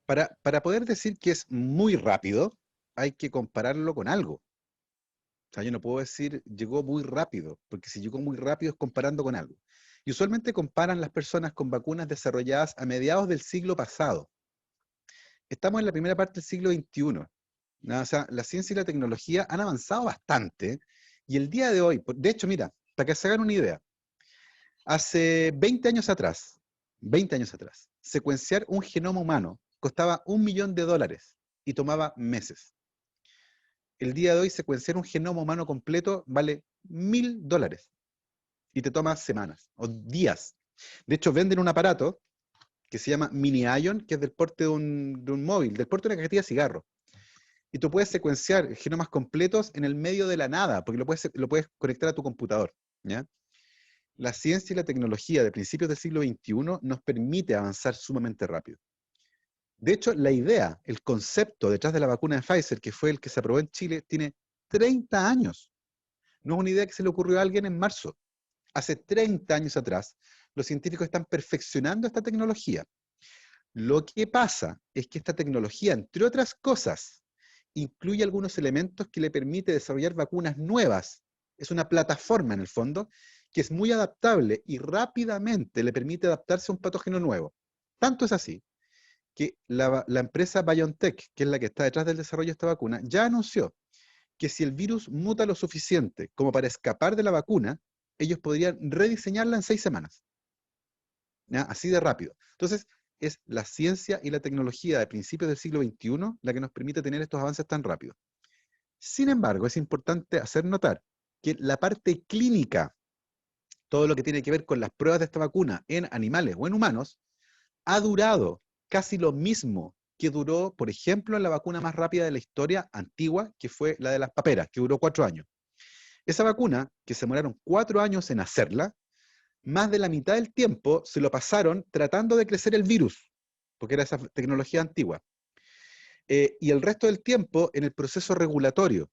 Para poder decir que es muy rápido, hay que compararlo con algo. O sea, yo no puedo decir llegó muy rápido, porque si llegó muy rápido es comparando con algo. Y usualmente comparan las personas con vacunas desarrolladas a mediados del siglo pasado. Estamos en la primera parte del siglo XXI. ¿No? O sea, la ciencia y la tecnología han avanzado bastante, y el día de hoy, de hecho, mira, para que se hagan una idea, hace 20 años atrás, secuenciar un genoma humano costaba $1 millón y tomaba meses. El día de hoy, secuenciar un genoma humano completo vale $1.000 y te toma semanas o días. De hecho, venden un aparato que se llama Mini Ion, que es del porte de un móvil, del porte de una cajetilla de cigarro. Y tú puedes secuenciar genomas completos en el medio de la nada, porque lo puedes conectar a tu computador, ¿ya? La ciencia y la tecnología de principios del siglo XXI nos permite avanzar sumamente rápido. De hecho, la idea, el concepto detrás de la vacuna de Pfizer, que fue el que se aprobó en Chile, tiene 30 años. No es una idea que se le ocurrió a alguien en marzo. Hace 30 años atrás, los científicos están perfeccionando esta tecnología. Lo que pasa es que esta tecnología, entre otras cosas, incluye algunos elementos que le permite desarrollar vacunas nuevas. Es una plataforma, en el fondo, que es muy adaptable y rápidamente le permite adaptarse a un patógeno nuevo. Tanto es así que la empresa BioNTech, que es la que está detrás del desarrollo de esta vacuna, ya anunció que si el virus muta lo suficiente como para escapar de la vacuna, ellos podrían rediseñarla en 6 semanas. ¿Ya? Así de rápido. Entonces, es la ciencia y la tecnología de principios del siglo XXI la que nos permite tener estos avances tan rápidos. Sin embargo, es importante hacer notar que la parte clínica, todo lo que tiene que ver con las pruebas de esta vacuna en animales o en humanos, ha durado casi lo mismo que duró, por ejemplo, la vacuna más rápida de la historia antigua, que fue la de las paperas, que duró 4 años. Esa vacuna, que se demoraron 4 años en hacerla, más de la mitad del tiempo se lo pasaron tratando de crecer el virus, porque era esa tecnología antigua. Y el resto del tiempo en el proceso regulatorio.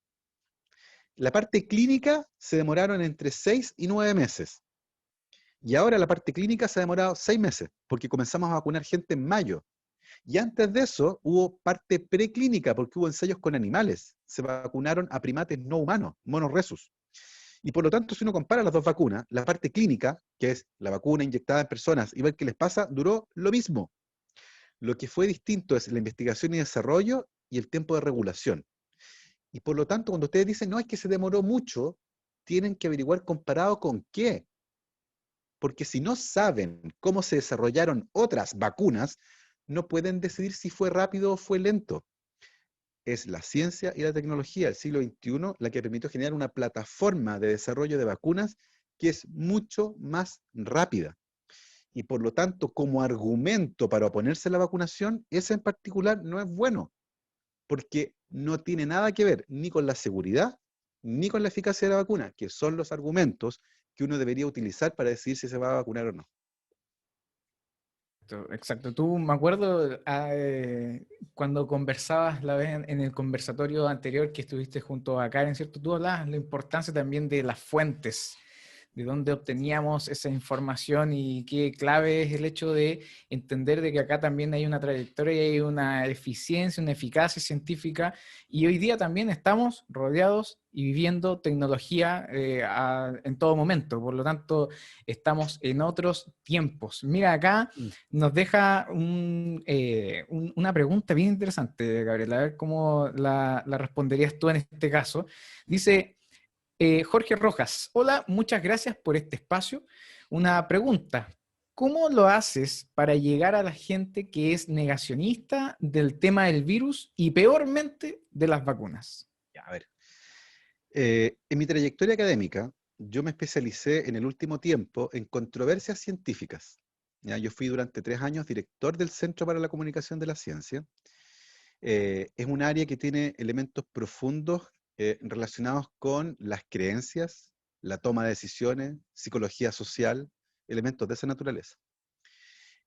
La parte clínica se demoraron entre 6 y 9 meses. Y ahora la parte clínica se ha demorado 6 meses, porque comenzamos a vacunar gente en mayo. Y antes de eso hubo parte preclínica, porque hubo ensayos con animales. Se vacunaron a primates no humanos, monos rhesus. Y por lo tanto, si uno compara las dos vacunas, la parte clínica, que es la vacuna inyectada en personas y ver qué les pasa, duró lo mismo. Lo que fue distinto es la investigación y desarrollo y el tiempo de regulación. Y por lo tanto, cuando ustedes dicen, no, es que se demoró mucho, tienen que averiguar comparado con qué. Porque si no saben cómo se desarrollaron otras vacunas, no pueden decidir si fue rápido o fue lento. Es la ciencia y la tecnología del siglo XXI la que permitió generar una plataforma de desarrollo de vacunas que es mucho más rápida. Y por lo tanto, como argumento para oponerse a la vacunación, ese en particular no es bueno, porque no tiene nada que ver ni con la seguridad, ni con la eficacia de la vacuna, que son los argumentos que uno debería utilizar para decidir si se va a vacunar o no. Exacto. Tú, me acuerdo cuando conversabas la vez en el conversatorio anterior que estuviste junto a Karen, ¿cierto? Tú hablabas la importancia también de las fuentes, de dónde obteníamos esa información y qué clave es el hecho de entender de que acá también hay una trayectoria y hay una eficiencia, una eficacia científica, y hoy día también estamos rodeados y viviendo tecnología en todo momento, por lo tanto estamos en otros tiempos. Mira, acá nos deja una pregunta bien interesante, Gabriela, a ver cómo la responderías tú en este caso. Dice... Jorge Rojas, hola, muchas gracias por este espacio. Una pregunta, ¿cómo lo haces para llegar a la gente que es negacionista del tema del virus y peormente de las vacunas? Ya, a ver. En mi trayectoria académica, yo me especialicé en el último tiempo en controversias científicas. ¿Ya? Yo fui durante 3 años director del Centro para la Comunicación de la Ciencia. Es un área que tiene elementos profundos relacionados con las creencias, la toma de decisiones, psicología social, elementos de esa naturaleza.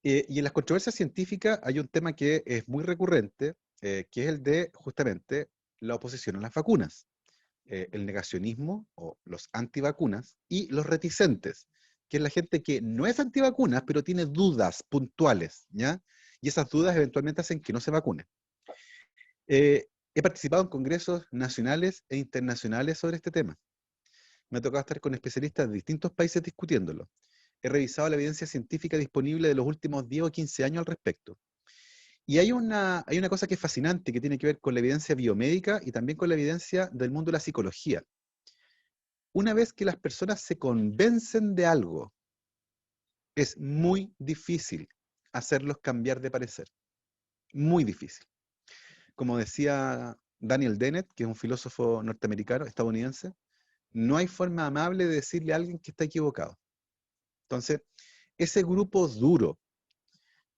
Y en las controversias científicas hay un tema que es muy recurrente, que es el de justamente la oposición a las vacunas, el negacionismo o los antivacunas y los reticentes, que es la gente que no es antivacunas, pero tiene dudas puntuales, ¿ya? Y esas dudas eventualmente hacen que no se vacune. He participado en congresos nacionales e internacionales sobre este tema. Me ha tocado estar con especialistas de distintos países discutiéndolo. He revisado la evidencia científica disponible de los últimos 10 o 15 años al respecto. Y hay una cosa que es fascinante, que tiene que ver con la evidencia biomédica y también con la evidencia del mundo de la psicología. Una vez que las personas se convencen de algo, es muy difícil hacerlos cambiar de parecer. Muy difícil. Como decía Daniel Dennett, que es un filósofo norteamericano, estadounidense, no hay forma amable de decirle a alguien que está equivocado. Entonces, ese grupo duro,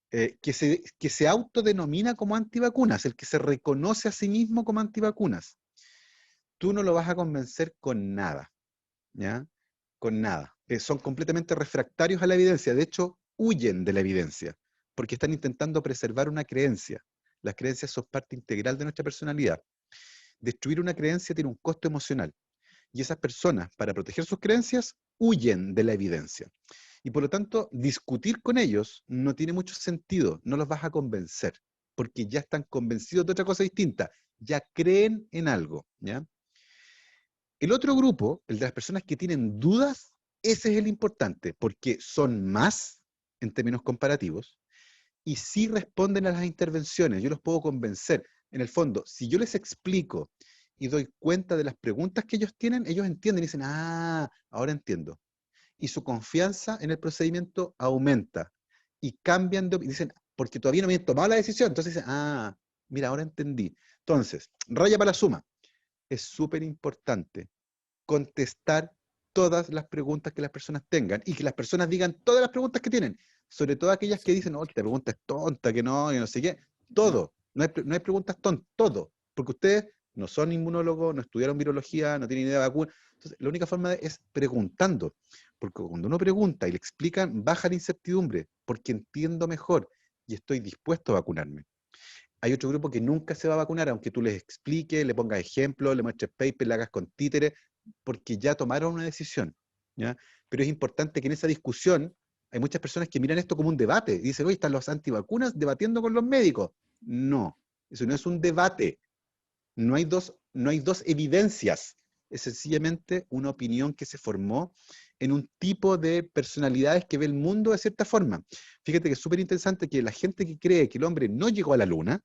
que se autodenomina como antivacunas, el que se reconoce a sí mismo como antivacunas. Tú no lo vas a convencer con nada, ¿ya? Con nada. Son completamente refractarios a la evidencia. De hecho, huyen de la evidencia, porque están intentando preservar una creencia. Las creencias son parte integral de nuestra personalidad. Destruir una creencia tiene un costo emocional. Y esas personas, para proteger sus creencias, huyen de la evidencia. Y por lo tanto, discutir con ellos no tiene mucho sentido, no los vas a convencer, porque ya están convencidos de otra cosa distinta, ya creen en algo, ¿ya? El otro grupo, el de las personas que tienen dudas, ese es el importante, porque son más en términos comparativos, y sí responden a las intervenciones, yo los puedo convencer. En el fondo, si yo les explico y doy cuenta de las preguntas que ellos tienen, ellos entienden y dicen, ah, ahora entiendo. Y su confianza en el procedimiento aumenta. Y cambian de opinión, dicen, porque todavía no habían tomado la decisión, entonces dicen, ah, mira, ahora entendí. Entonces, raya para la suma. Es súper importante contestar todas las preguntas que las personas tengan y que las personas digan todas las preguntas que tienen, sobre todo aquellas que dicen, oh, esta pregunta es tonta, que no, y no sé qué. Todo. No hay preguntas tontas, todo. Porque ustedes no son inmunólogos, no estudiaron virología, no tienen idea de vacuna. Entonces, la única forma es preguntando. Porque cuando uno pregunta y le explican, baja la incertidumbre, porque entiendo mejor y estoy dispuesto a vacunarme. Hay otro grupo que nunca se va a vacunar, aunque tú les expliques, le pongas ejemplos, le muestres paper, le hagas con títeres, porque ya tomaron una decisión, ¿ya? Pero es importante que en esa discusión, hay muchas personas que miran esto como un debate, y dicen, oye, están los antivacunas debatiendo con los médicos. No, eso no es un debate. No hay dos evidencias, es sencillamente una opinión que se formó en un tipo de personalidades que ve el mundo de cierta forma. Fíjate que es súper interesante que la gente que cree que el hombre no llegó a la luna,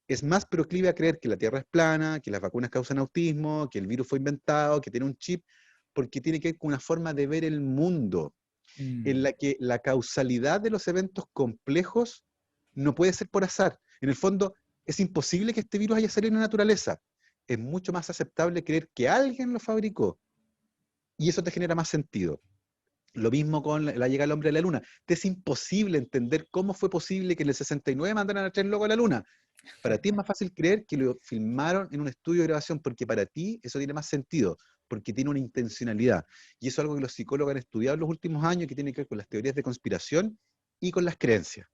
es más proclive a creer que la Tierra es plana, que las vacunas causan autismo, que el virus fue inventado, que tiene un chip, porque tiene que ver con una forma de ver el mundo, en la que la causalidad de los eventos complejos no puede ser por azar. En el fondo, es imposible que este virus haya salido en la naturaleza. Es mucho más aceptable creer que alguien lo fabricó, y eso te genera más sentido. Lo mismo con la llegada del hombre a la luna. Te es imposible entender cómo fue posible que en el 69 mandaran a traer loco a la luna. Para ti es más fácil creer que lo filmaron en un estudio de grabación, porque para ti eso tiene más sentido, porque tiene una intencionalidad. Y eso es algo que los psicólogos han estudiado en los últimos años, que tiene que ver con las teorías de conspiración y con las creencias.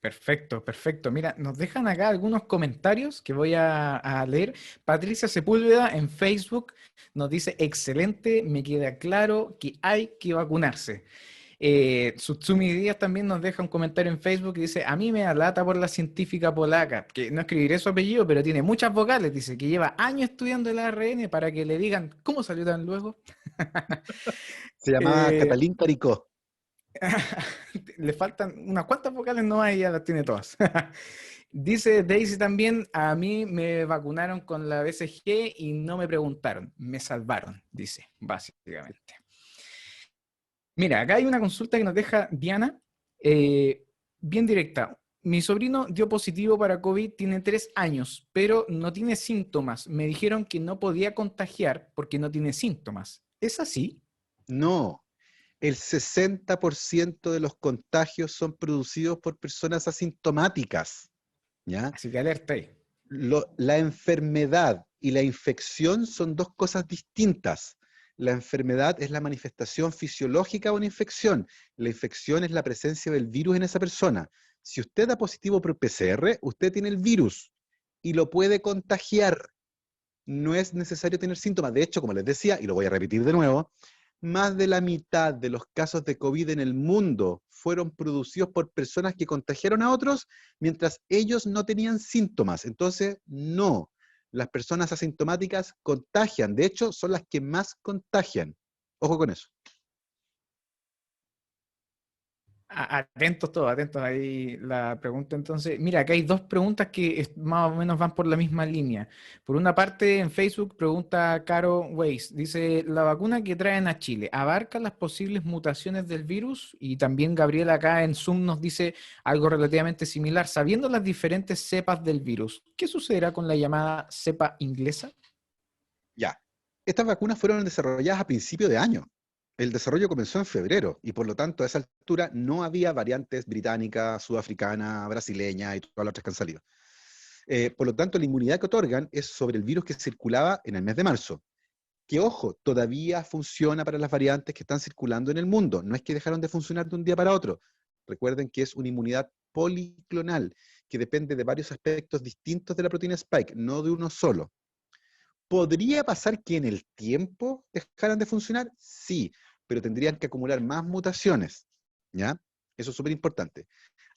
Perfecto, perfecto. Mira, nos dejan acá algunos comentarios que voy a leer. Patricia Sepúlveda en Facebook nos dice, excelente, me queda claro que hay que vacunarse. Sutsumi Díaz también nos deja un comentario en Facebook y dice, a mí me da lata por la científica polaca, que no escribiré su apellido, pero tiene muchas vocales, dice que lleva años estudiando el ARN para que le digan cómo salió tan luego. Se llamaba Eh, Catalín Caricó. Le faltan unas cuantas vocales, no hay, ya las tiene todas. Dice Daisy también, a mí me vacunaron con la BCG y no me preguntaron, me salvaron, dice, básicamente. Mira, acá hay una consulta que nos deja Diana, bien directa. Mi sobrino dio positivo para COVID, tiene 3 años, pero no tiene síntomas. Me dijeron que no podía contagiar porque no tiene síntomas. ¿Es así? No, el 60% de los contagios son producidos por personas asintomáticas, ¿ya? Así que alerta ahí. La enfermedad y la infección son dos cosas distintas. La enfermedad es la manifestación fisiológica de una infección. La infección es la presencia del virus en esa persona. Si usted da positivo por PCR, usted tiene el virus y lo puede contagiar. No es necesario tener síntomas. De hecho, como les decía, y lo voy a repetir de nuevo, más de la mitad de los casos de COVID en el mundo fueron producidos por personas que contagiaron a otros mientras ellos no tenían síntomas. Entonces, no. Las personas asintomáticas contagian. De hecho, son las que más contagian. Ojo con eso. Atentos todos, atentos ahí la pregunta. Entonces, mira, acá hay dos preguntas que más o menos van por la misma línea. Por una parte, en Facebook pregunta Caro Weiss, dice, ¿la vacuna que traen a Chile abarca las posibles mutaciones del virus? Y también Gabriela acá en Zoom nos dice algo relativamente similar. Sabiendo las diferentes cepas del virus, ¿qué sucederá con la llamada cepa inglesa? Ya. Estas vacunas fueron desarrolladas a principios de año. el desarrollo comenzó en febrero y por lo tanto a esa altura no había variantes británicas, sudafricanas, brasileñas y todas las otras que han salido. Por lo tanto, la inmunidad que otorgan es sobre el virus que circulaba en el mes de marzo. Que, ojo, todavía funciona para las variantes que están circulando en el mundo. No es que dejaron de funcionar de un día para otro. Recuerden que es una inmunidad policlonal, que depende de varios aspectos distintos de la proteína Spike, no de uno solo. ¿Podría pasar que en el tiempo dejaran de funcionar? Sí, pero tendrían que acumular más mutaciones, ¿ya? Eso es súper importante.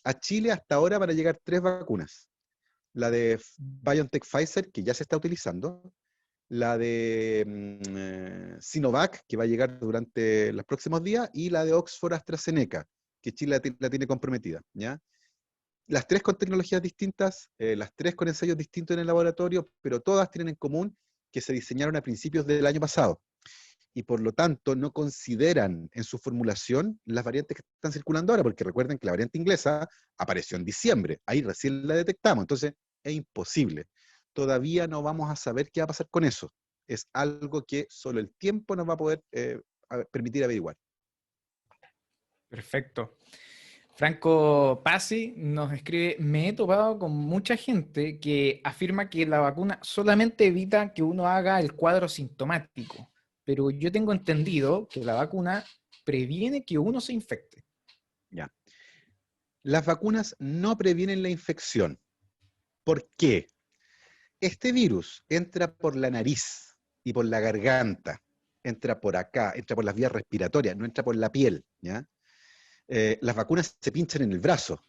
A Chile hasta ahora van a llegar 3 vacunas. La de BioNTech Pfizer, que ya se está utilizando, la de Sinovac, que va a llegar durante los próximos días, y la de Oxford AstraZeneca, que Chile la tiene comprometida, ¿ya? Las 3 con tecnologías distintas, las 3 con ensayos distintos en el laboratorio, pero todas tienen en común que se diseñaron a principios del año pasado, y por lo tanto no consideran en su formulación las variantes que están circulando ahora, porque recuerden que la variante inglesa apareció en diciembre, ahí recién la detectamos, entonces es imposible. Todavía no vamos a saber qué va a pasar con eso. Es algo que solo el tiempo nos va a poder permitir averiguar. Perfecto. Franco Pasi nos escribe, me he topado con mucha gente que afirma que la vacuna solamente evita que uno haga el cuadro sintomático, pero yo tengo entendido que la vacuna previene que uno se infecte. Ya. Las vacunas no previenen la infección. ¿Por qué? Este virus entra por la nariz y por la garganta, entra por acá, entra por las vías respiratorias, no entra por la piel, ¿ya? Las vacunas se pinchan en el brazo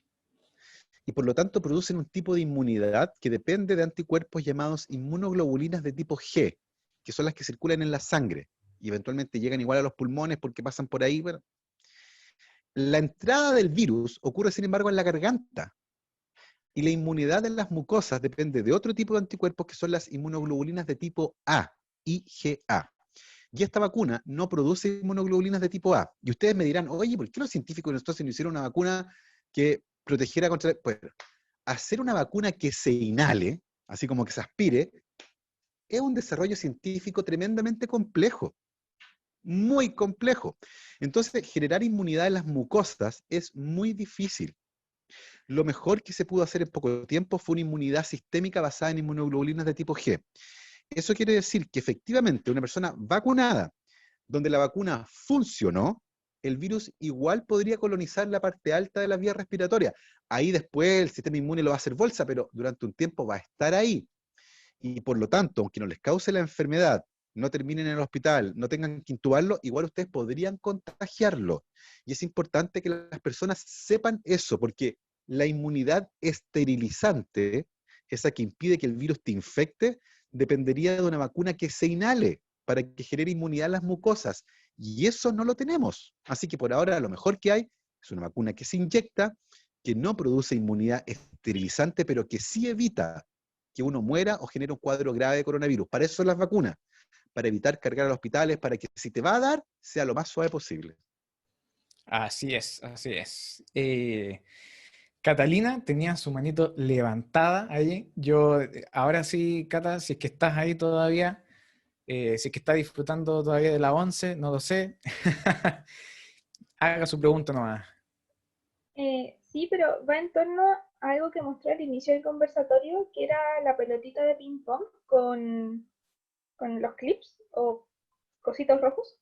y por lo tanto producen un tipo de inmunidad que depende de anticuerpos llamados inmunoglobulinas de tipo G, que son las que circulan en la sangre y eventualmente llegan igual a los pulmones porque pasan por ahí. Bueno. La entrada del virus ocurre, sin embargo, en la garganta. Y la inmunidad en las mucosas depende de otro tipo de anticuerpos que son las inmunoglobulinas de tipo A, IgA. Y esta vacuna no produce inmunoglobulinas de tipo A. Y ustedes me dirán, oye, ¿por qué los científicos entonces no hicieron una vacuna que protegiera contra... Pues, hacer una vacuna que se inhale, así como que se aspire, es un desarrollo científico tremendamente complejo. Muy complejo. Entonces, generar inmunidad en las mucosas es muy difícil. Lo mejor que se pudo hacer en poco tiempo fue una inmunidad sistémica basada en inmunoglobulinas de tipo G. Eso quiere decir que efectivamente una persona vacunada, donde la vacuna funcionó, el virus igual podría colonizar la parte alta de la vía respiratoria. Ahí después el sistema inmune lo va a hacer bolsa, pero durante un tiempo va a estar ahí. Y por lo tanto, aunque no les cause la enfermedad, no terminen en el hospital, no tengan que intubarlo, igual ustedes podrían contagiarlo. Y es importante que las personas sepan eso, porque la inmunidad esterilizante, esa que impide que el virus te infecte, dependería de una vacuna que se inhale para que genere inmunidad en las mucosas. Y eso no lo tenemos. Así que por ahora lo mejor que hay es una vacuna que se inyecta, que no produce inmunidad esterilizante, pero que sí evita que uno muera o genere un cuadro grave de coronavirus. Para eso son las vacunas, para evitar cargar a los hospitales, para que si te va a dar, sea lo más suave posible. Así es, así es. Catalina tenía su manito levantada ahí. Yo, ahora sí, Cata, si es que estás ahí todavía, si es que está disfrutando todavía de la 11, no lo sé. Haga su pregunta nomás. Sí, pero va en torno a algo que mostré al inicio del conversatorio, que era la pelotita de ping pong con los clips o cositos rojos,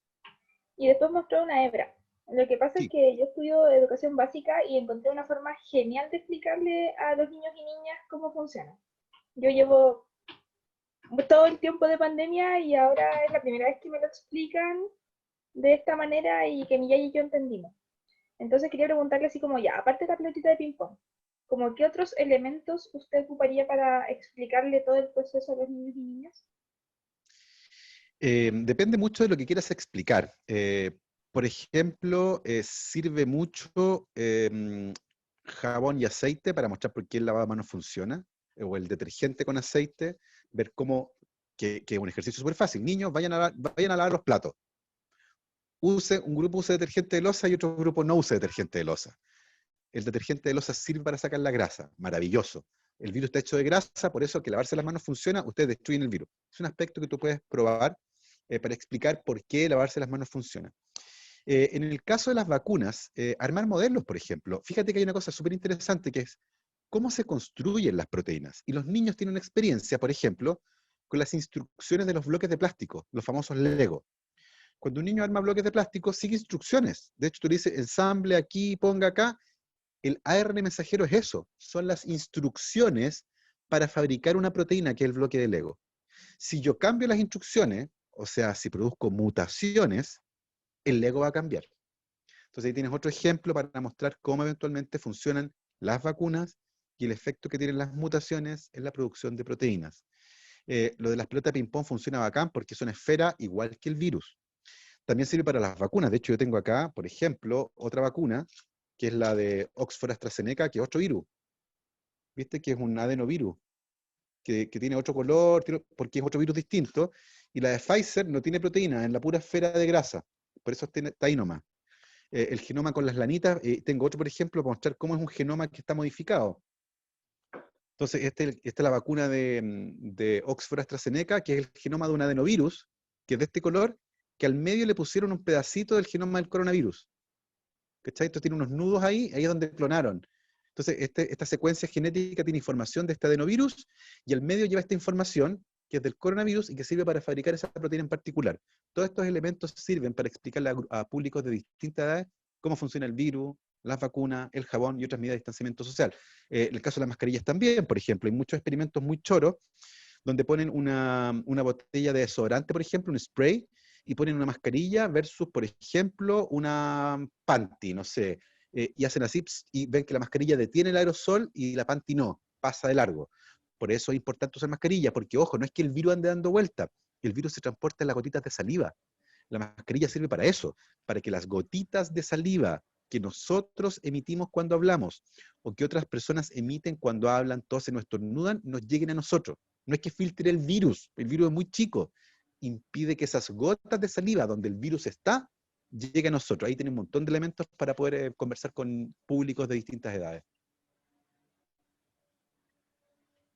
y después mostró una hebra. Lo que pasa es Sí. que yo estudio educación básica y encontré una forma genial de explicarle a los niños y niñas cómo funciona. Yo llevo todo el tiempo de pandemia y ahora es la primera vez que me lo explican de esta manera y que mi yaya y yo entendimos. Entonces quería preguntarle así como ya, aparte de la pelotita de ping-pong, ¿como qué otros elementos usted ocuparía para explicarle todo el proceso a los niños y niñas? Depende mucho de lo que quieras explicar. Por ejemplo, sirve mucho jabón y aceite para mostrar por qué el lavamanos funciona, o el detergente con aceite, ver cómo, que es un ejercicio súper fácil. Niños, vayan a lavar los platos. Un grupo use detergente de loza y otro grupo no use detergente de loza. El detergente de loza sirve para sacar la grasa, maravilloso. El virus está hecho de grasa, por eso que lavarse las manos funciona, ustedes destruyen el virus. Es un aspecto que tú puedes probar para explicar por qué lavarse las manos funciona. En el caso de las vacunas, armar modelos, por ejemplo, fíjate que hay una cosa súper interesante que es cómo se construyen las proteínas. Y los niños tienen una experiencia, por ejemplo, con las instrucciones de los bloques de plástico, los famosos Lego. Cuando un niño arma bloques de plástico, sigue instrucciones. De hecho, tú le dices, ensamble aquí, ponga acá. El ARN mensajero es eso, son las instrucciones para fabricar una proteína que es el bloque de Lego. Si yo cambio las instrucciones, o sea, si produzco mutaciones, el Lego va a cambiar. Entonces ahí tienes otro ejemplo para mostrar cómo eventualmente funcionan las vacunas y el efecto que tienen las mutaciones en la producción de proteínas. Lo de las pelotas de ping-pong funciona bacán porque son esfera igual que el virus. También sirve para las vacunas. De hecho, yo tengo acá, por ejemplo, otra vacuna, que es la de Oxford AstraZeneca, que es otro virus. ¿Viste? Que es un adenovirus, que tiene otro color, porque es otro virus distinto. Y la de Pfizer no tiene proteína, en la pura esfera de grasa. Por eso está ahí nomás. El genoma con las lanitas, tengo otro, por ejemplo, para mostrar cómo es un genoma que está modificado. Entonces, esta es la vacuna de Oxford AstraZeneca, que es el genoma de un adenovirus, que es de este color, que al medio le pusieron un pedacito del genoma del coronavirus. ¿Cachai? Entonces tiene unos nudos ahí es donde clonaron. Entonces, esta secuencia genética tiene información de este adenovirus, y al medio lleva esta información, que es del coronavirus, y que sirve para fabricar esa proteína en particular. Todos estos elementos sirven para explicarle a públicos de distintas edades cómo funciona el virus, las vacunas, el jabón y otras medidas de distanciamiento social. En el caso de las mascarillas también, por ejemplo, hay muchos experimentos muy choros, donde ponen una botella de desodorante, por ejemplo, un spray, y ponen una mascarilla versus, por ejemplo, una panty, no sé, y hacen así, y ven que la mascarilla detiene el aerosol y la panty no, pasa de largo. Por eso es importante usar mascarilla, porque ojo, no es que el virus ande dando vuelta, el virus se transporta en las gotitas de saliva. La mascarilla sirve para eso, para que las gotitas de saliva que nosotros emitimos cuando hablamos, o que otras personas emiten cuando hablan, tosen o estornudan, nos lleguen a nosotros. No es que filtre el virus es muy chico, impide que esas gotas de saliva donde el virus está, llegue a nosotros. Ahí tiene un montón de elementos para poder conversar con públicos de distintas edades.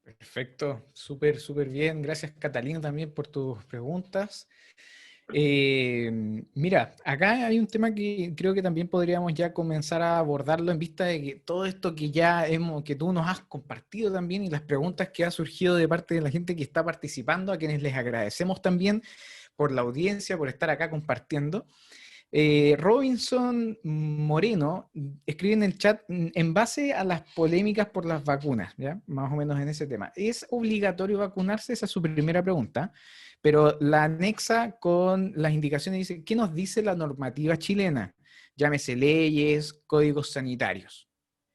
Perfecto, súper, súper bien. Gracias, Catalina, también por tus preguntas. Mira, acá hay un tema que creo que también podríamos ya comenzar a abordarlo en vista de que todo esto que tú nos has compartido también y las preguntas que ha surgido de parte de la gente que está participando, a quienes les agradecemos también por la audiencia, por estar acá compartiendo. Robinson Moreno escribe en el chat en base a las polémicas por las vacunas, ¿ya? Más o menos en ese tema. ¿Es obligatorio vacunarse? Esa es su primera pregunta, pero la anexa con las indicaciones, dice, ¿qué nos dice la normativa chilena? Llámese leyes, códigos sanitarios.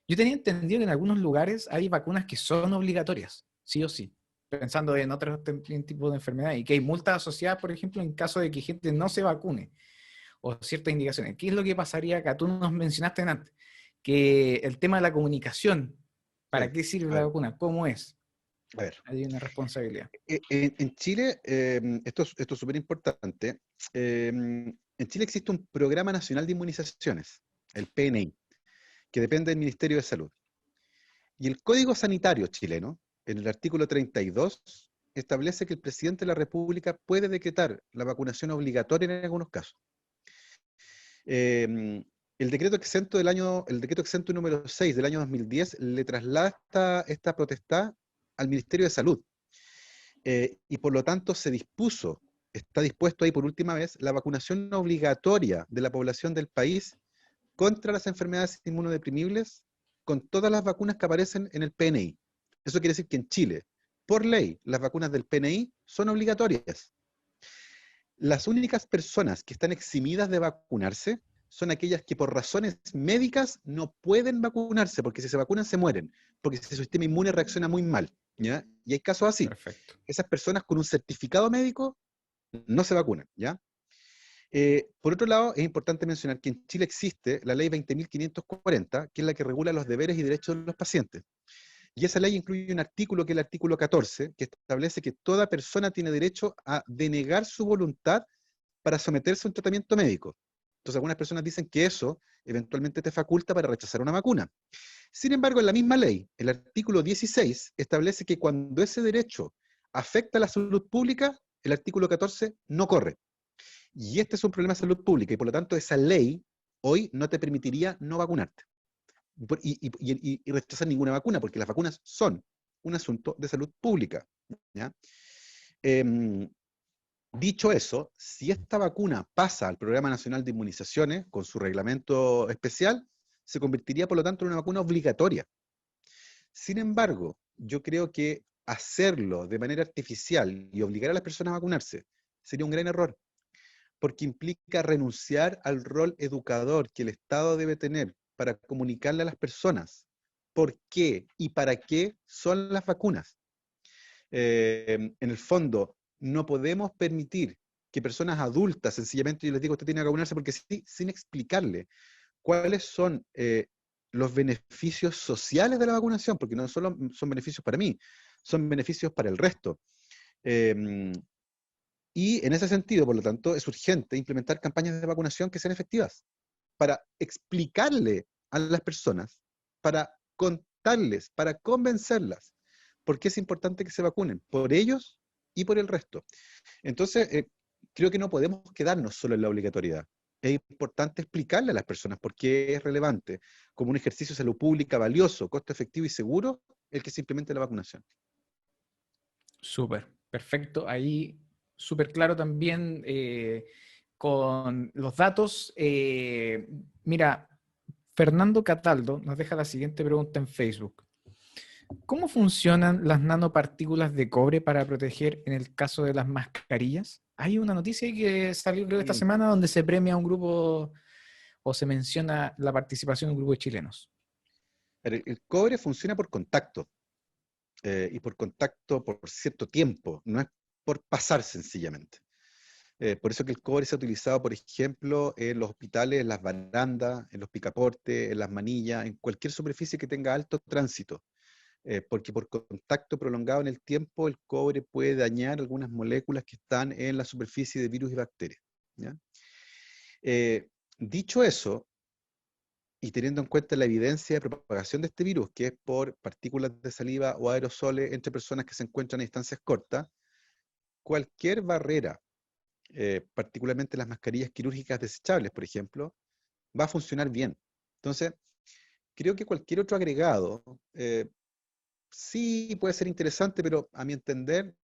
Yo tenía entendido que en algunos lugares hay vacunas que son obligatorias, sí o sí, pensando en otros tipos de enfermedades, y que hay multas asociadas, por ejemplo, en caso de que gente no se vacune, o ciertas indicaciones. ¿Qué es lo que pasaría acá? Tú nos mencionaste antes, que el tema de la comunicación, ¿para qué sirve la vacuna? ¿Cómo es? A ver. Hay una responsabilidad. En Chile, esto es súper importante, en Chile existe un Programa Nacional de Inmunizaciones, el PNI, que depende del Ministerio de Salud. Y el Código Sanitario chileno, en el artículo 32, establece que el presidente de la República puede decretar la vacunación obligatoria en algunos casos. El decreto exento número 6 del año 2010 le traslada esta potestad al Ministerio de Salud. Y por lo tanto está dispuesto ahí por última vez, la vacunación obligatoria de la población del país contra las enfermedades inmunodeprimibles con todas las vacunas que aparecen en el PNI. Eso quiere decir que en Chile, por ley, las vacunas del PNI son obligatorias. Las únicas personas que están eximidas de vacunarse son aquellas que por razones médicas no pueden vacunarse, porque si se vacunan se mueren, porque su sistema inmune reacciona muy mal, ¿ya? Y hay casos así. Perfecto. Esas personas con un certificado médico no se vacunan, ¿ya? Por otro lado, es importante mencionar que en Chile existe la ley 20.540, que es la que regula los deberes y derechos de los pacientes. Y esa ley incluye un artículo, que es el artículo 14, que establece que toda persona tiene derecho a denegar su voluntad para someterse a un tratamiento médico. Entonces, algunas personas dicen que eso eventualmente te faculta para rechazar una vacuna. Sin embargo, en la misma ley, el artículo 16 establece que cuando ese derecho afecta a la salud pública, el artículo 14 no corre. Y este es un problema de salud pública, y por lo tanto esa ley hoy no te permitiría no vacunarte y rechazar ninguna vacuna, porque las vacunas son un asunto de salud pública, ¿ya? Dicho eso, si esta vacuna pasa al Programa Nacional de Inmunizaciones con su reglamento especial, se convertiría por lo tanto en una vacuna obligatoria. Sin embargo, yo creo que hacerlo de manera artificial y obligar a las personas a vacunarse sería un gran error, porque implica renunciar al rol educador que el Estado debe tener para comunicarle a las personas por qué y para qué son las vacunas. En el fondo, no podemos permitir que personas adultas, sencillamente yo les digo, usted tiene que vacunarse porque sí, sin explicarle cuáles son los beneficios sociales de la vacunación, porque no solo son beneficios para mí, son beneficios para el resto. Y en ese sentido, por lo tanto, es urgente implementar campañas de vacunación que sean efectivas, para explicarle a las personas, para contarles, para convencerlas, por qué es importante que se vacunen, por ellos y por el resto. Entonces, creo que no podemos quedarnos solo en la obligatoriedad. Es importante explicarle a las personas por qué es relevante, como un ejercicio de salud pública valioso, costo efectivo y seguro, el que se implemente la vacunación. Súper, perfecto. Ahí, súper claro también con los datos. Mira, Fernando Cataldo nos deja la siguiente pregunta en Facebook. ¿Cómo funcionan las nanopartículas de cobre para proteger en el caso de las mascarillas? Hay una noticia que salió creo esta semana donde se premia a un grupo o se menciona la participación de un grupo de chilenos. El cobre funciona por contacto, y por contacto por cierto tiempo, no es por pasar sencillamente. Por eso que el cobre se ha utilizado, por ejemplo, en los hospitales, en las barandas, en los picaportes, en las manillas, en cualquier superficie que tenga alto tránsito. Porque por contacto prolongado en el tiempo, el cobre puede dañar algunas moléculas que están en la superficie de virus y bacterias, ¿ya? Dicho eso, y teniendo en cuenta la evidencia de propagación de este virus, que es por partículas de saliva o aerosoles entre personas que se encuentran a distancias cortas, cualquier barrera, particularmente las mascarillas quirúrgicas desechables, por ejemplo, va a funcionar bien. Entonces, creo que cualquier otro agregado sí puede ser interesante, pero a mi entender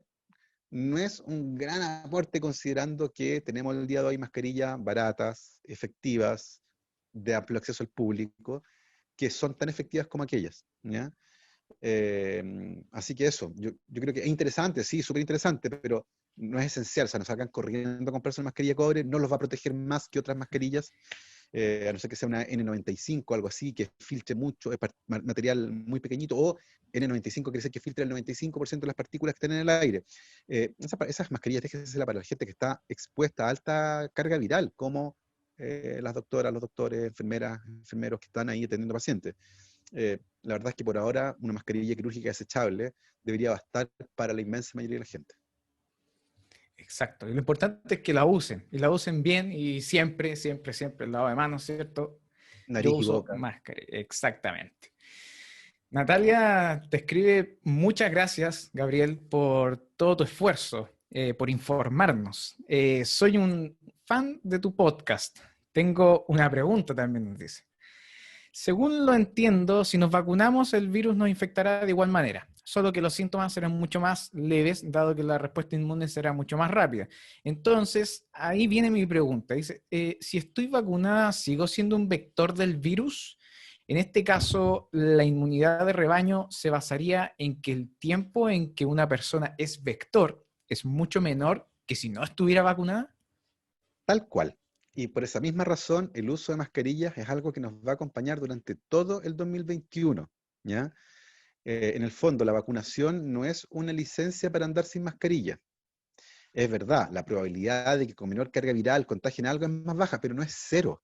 no es un gran aporte considerando que tenemos el día de hoy mascarillas baratas, efectivas, de amplio acceso al público, que son tan efectivas como aquellas, ¿ya? Así que eso, yo creo que es interesante, sí, súper interesante, pero no es esencial, o sea, no salgan corriendo a comprarse una mascarilla de cobre, no los va a proteger más que otras mascarillas, a no ser que sea una N95 o algo así, que filtre mucho, es material muy pequeñito, o N95 quiere decir que filtre el 95% de las partículas que están en el aire. Esas mascarillas, déjense para la gente que está expuesta a alta carga viral, como las doctoras, los doctores, enfermeras, enfermeros que están ahí atendiendo pacientes. La verdad es que por ahora una mascarilla quirúrgica desechable debería bastar para la inmensa mayoría de la gente. Exacto. Y lo importante es que la usen, y la usen bien y siempre, siempre, siempre el lavado de manos, ¿cierto? Nariz Yo y uso boca. máscara, exactamente. Natalia te escribe, muchas gracias, Gabriel, por todo tu esfuerzo, por informarnos. Soy un fan de tu podcast. Tengo una pregunta también, nos dice. Según lo entiendo, si nos vacunamos, el virus nos infectará de igual manera, solo que los síntomas serán mucho más leves, dado que la respuesta inmune será mucho más rápida. Entonces, ahí viene mi pregunta. Dice, si estoy vacunada, ¿sigo siendo un vector del virus? En este caso, la inmunidad de rebaño se basaría en que el tiempo en que una persona es vector es mucho menor que si no estuviera vacunada. Tal cual. Y por esa misma razón, el uso de mascarillas es algo que nos va a acompañar durante todo el 2021, ¿ya? En el fondo, la vacunación no es una licencia para andar sin mascarilla. Es verdad, la probabilidad de que con menor carga viral contagien algo es más baja, pero no es cero.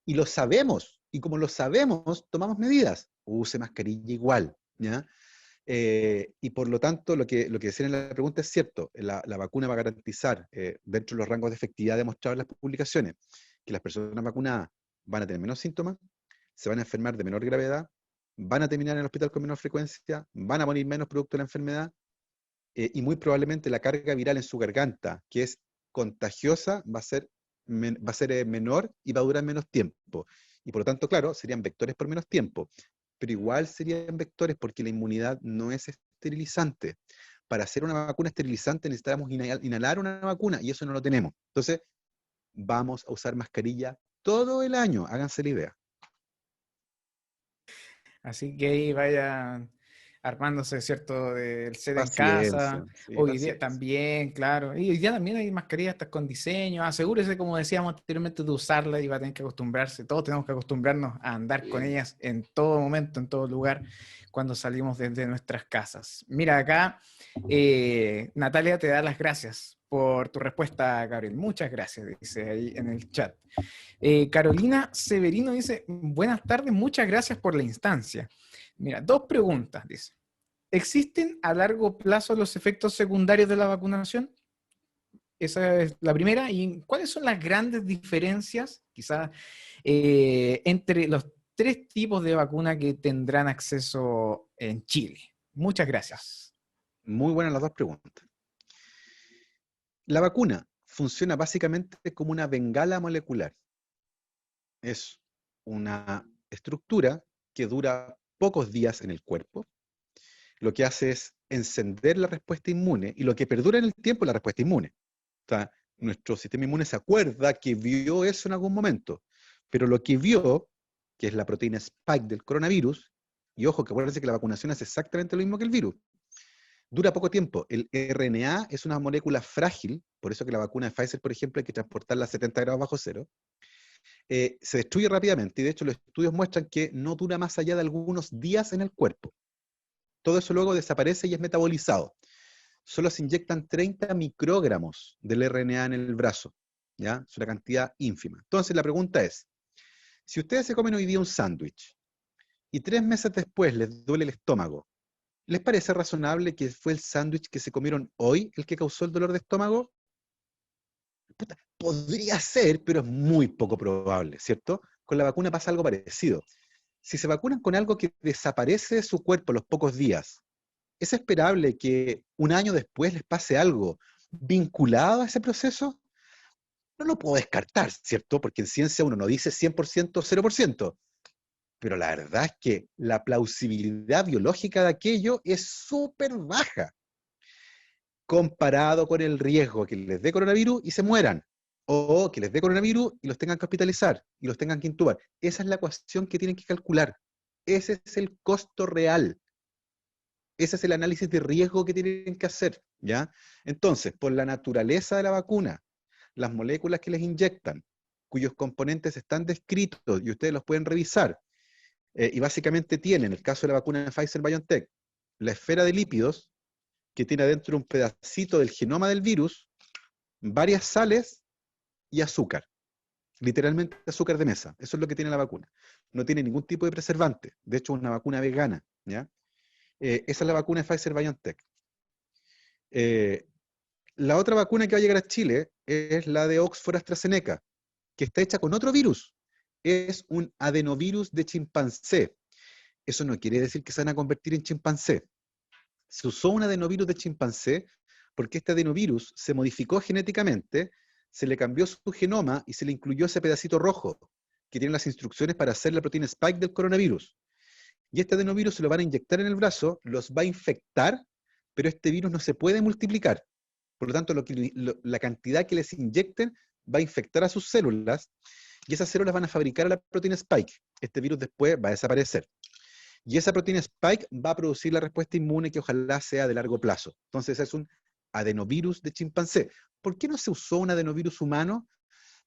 Y lo sabemos, y como lo sabemos, tomamos medidas. Use mascarilla igual, ¿ya? Y por lo tanto, lo que decían en la pregunta es cierto, la vacuna va a garantizar, dentro de los rangos de efectividad demostrados en las publicaciones, que las personas vacunadas van a tener menos síntomas, se van a enfermar de menor gravedad, van a terminar en el hospital con menor frecuencia, van a morir menos producto de la enfermedad, y muy probablemente la carga viral en su garganta, que es contagiosa va a ser menor y va a durar menos tiempo. Y por lo tanto, claro, serían vectores por menos tiempo, pero igual serían vectores porque la inmunidad no es esterilizante. Para hacer una vacuna esterilizante necesitamos inhalar una vacuna y eso no lo tenemos. Entonces, vamos a usar mascarilla todo el año, háganse la idea. Así que ahí vaya armándose, ¿cierto? Del set en Paciencia, casa. sí, Hoy día paciencia. también, claro. Y hoy día también hay mascarillas hasta con diseño. Asegúrese, como decíamos anteriormente, de usarla y va a tener que acostumbrarse. Todos tenemos que acostumbrarnos a andar con ellas en todo momento, en todo lugar, cuando salimos desde nuestras casas. Mira, acá Natalia te da las gracias por tu respuesta, Gabriel. Muchas gracias, dice ahí en el chat. Carolina Severino dice, buenas tardes, muchas gracias por la instancia. Mira, 2 preguntas, dice. ¿Existen a largo plazo los efectos secundarios de la vacunación? Esa es la primera. ¿Y cuáles son las grandes diferencias, quizás, entre los 3 tipos de vacuna que tendrán acceso en Chile? Muchas gracias. Muy buenas las dos preguntas. La vacuna funciona básicamente como una bengala molecular. Es una estructura que dura pocos días en el cuerpo. Lo que hace es encender la respuesta inmune y lo que perdura en el tiempo es la respuesta inmune. O sea, nuestro sistema inmune se acuerda que vio eso en algún momento, pero lo que vio, que es la proteína spike del coronavirus, y ojo, que acuérdense que la vacunación hace exactamente lo mismo que el virus, dura poco tiempo. El RNA es una molécula frágil, por eso que la vacuna de Pfizer, por ejemplo, hay que transportarla a 70 grados bajo cero. Se destruye rápidamente y de hecho los estudios muestran que no dura más allá de algunos días en el cuerpo. Todo eso luego desaparece y es metabolizado. Solo se inyectan 30 microgramos del RNA en el brazo, ¿ya? Es una cantidad ínfima. Entonces la pregunta es, si ustedes se comen hoy día un sándwich y 3 meses después les duele el estómago, ¿les parece razonable que fue el sándwich que se comieron hoy el que causó el dolor de estómago? Puta, podría ser, pero es muy poco probable, ¿cierto? Con la vacuna pasa algo parecido. Si se vacunan con algo que desaparece de su cuerpo a los pocos días, ¿es esperable que un año después les pase algo vinculado a ese proceso? No lo puedo descartar, ¿cierto? Porque en ciencia uno no dice 100% o 0%, pero la verdad es que la plausibilidad biológica de aquello es súper baja, comparado con el riesgo que les dé coronavirus y se mueran, o que les dé coronavirus y los tengan que hospitalizar, y los tengan que intubar. Esa es la ecuación que tienen que calcular. Ese es el costo real. Ese es el análisis de riesgo que tienen que hacer, ¿ya? Entonces, por la naturaleza de la vacuna, las moléculas que les inyectan, cuyos componentes están descritos y ustedes los pueden revisar, y básicamente tienen, en el caso de la vacuna de Pfizer-BioNTech, la esfera de lípidos, que tiene adentro un pedacito del genoma del virus, varias sales y azúcar. Literalmente azúcar de mesa. Eso es lo que tiene la vacuna. No tiene ningún tipo de preservante. De hecho, es una vacuna vegana, ¿ya? Esa es la vacuna de Pfizer-BioNTech. La otra vacuna que va a llegar a Chile es la de Oxford-AstraZeneca, que está hecha con otro virus. Es un adenovirus de chimpancé. Eso no quiere decir que se van a convertir en chimpancé. Se usó un adenovirus de chimpancé porque este adenovirus se modificó genéticamente, se le cambió su genoma y se le incluyó ese pedacito rojo que tiene las instrucciones para hacer la proteína spike del coronavirus. Y este adenovirus se lo van a inyectar en el brazo, los va a infectar, pero este virus no se puede multiplicar. Por lo tanto, la cantidad que les inyecten va a infectar a sus células y esas células van a fabricar la proteína spike. Este virus después va a desaparecer. Y esa proteína spike va a producir la respuesta inmune que ojalá sea de largo plazo. Entonces es un adenovirus de chimpancé. ¿Por qué no se usó un adenovirus humano?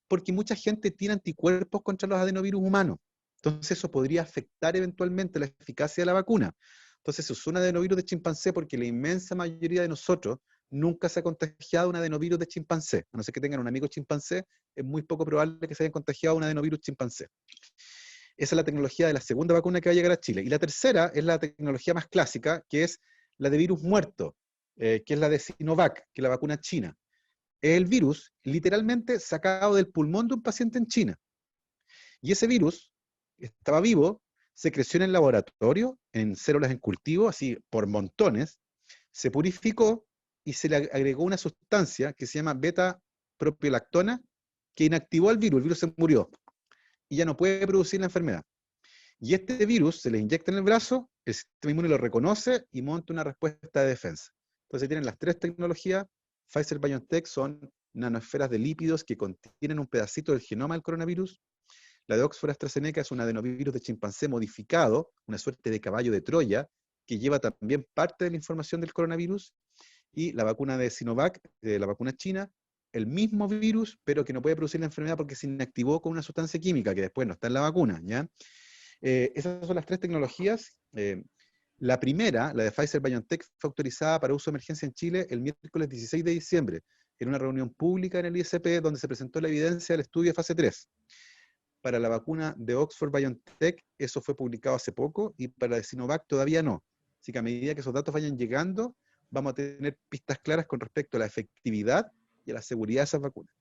Porque mucha gente tiene anticuerpos contra los adenovirus humanos. Entonces eso podría afectar eventualmente la eficacia de la vacuna. Entonces se usó un adenovirus de chimpancé porque la inmensa mayoría de nosotros nunca se ha contagiado un adenovirus de chimpancé. A no ser que tengan un amigo chimpancé, es muy poco probable que se hayan contagiado un adenovirus chimpancé. Esa es la tecnología de la segunda vacuna que va a llegar a Chile. Y la tercera es la tecnología más clásica, que es la de virus muerto, que es la de Sinovac, que es la vacuna china. Es el virus literalmente sacado del pulmón de un paciente en China. Y ese virus estaba vivo, se creció en el laboratorio, en células en cultivo, así por montones, se purificó y se le agregó una sustancia que se llama beta propiolactona que inactivó al virus se murió y ya no puede producir la enfermedad. Y este virus se le inyecta en el brazo, el sistema inmune lo reconoce y monta una respuesta de defensa. Entonces tienen las tres tecnologías. Pfizer-BioNTech son nanoesferas de lípidos que contienen un pedacito del genoma del coronavirus. La de Oxford-AstraZeneca es un adenovirus de chimpancé modificado, una suerte de caballo de Troya, que lleva también parte de la información del coronavirus. Y la vacuna de Sinovac, la vacuna china, el mismo virus, pero que no puede producir la enfermedad porque se inactivó con una sustancia química que después no está en la vacuna, ¿ya? Esas son las tres tecnologías. La primera, la de Pfizer-BioNTech, fue autorizada para uso de emergencia en Chile el miércoles 16 de diciembre, en una reunión pública en el ISP, donde se presentó la evidencia del estudio de fase 3. Para la vacuna de Oxford-BioNTech, eso fue publicado hace poco, y para la de Sinovac todavía no. Así que a medida que esos datos vayan llegando, vamos a tener pistas claras con respecto a la efectividad y a la seguridad de esas vacunas.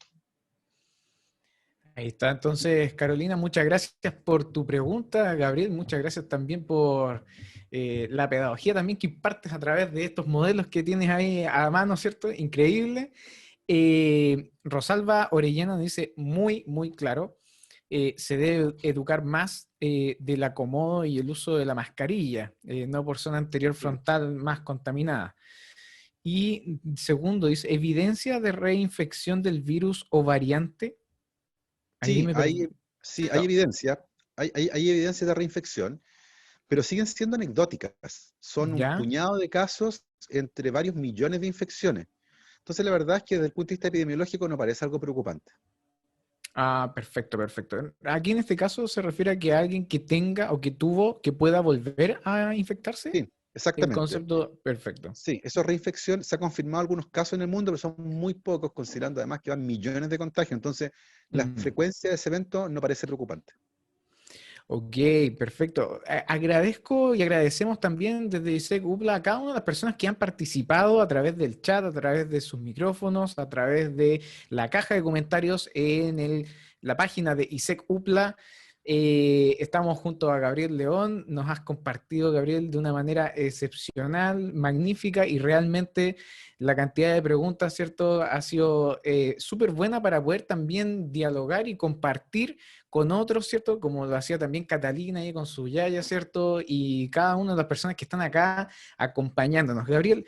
Ahí está, entonces, Carolina, muchas gracias por tu pregunta. Gabriel, muchas gracias también por la pedagogía también que impartes a través de estos modelos que tienes ahí a mano, ¿cierto? Increíble. Rosalba Orellana dice muy, muy claro, se debe educar más del acomodo y el uso de la mascarilla, no por zona anterior frontal más contaminada. Y segundo, dice, evidencia de reinfección del virus o variante. Sí, hay evidencia, hay evidencia de reinfección, pero siguen siendo anecdóticas. Son un ¿Ya? puñado de casos entre varios millones de infecciones. Entonces, la verdad es que desde el punto de vista epidemiológico no parece algo preocupante. Ah, perfecto, perfecto. Aquí en este caso se refiere a que alguien que tenga o que tuvo, que pueda volver a infectarse. Sí, El exactamente. concepto, perfecto. Sí, eso es reinfección. Se ha confirmado algunos casos en el mundo, pero son muy pocos, considerando además que van millones de contagios. Entonces, la frecuencia de ese evento no parece preocupante. Ok, perfecto. Agradezco y agradecemos también desde ISEC UPLA a cada una de las personas que han participado a través del chat, a través de sus micrófonos, a través de la caja de comentarios en la página de ISEC UPLA. Estamos junto a Gabriel León. Nos has compartido, Gabriel, de una manera excepcional, magnífica, y realmente la cantidad de preguntas, ¿cierto?, ha sido súper buena para poder también dialogar y compartir con otros, ¿cierto? Como lo hacía también Catalina ahí con su yaya, ¿cierto? Y cada una de las personas que están acá acompañándonos. Gabriel,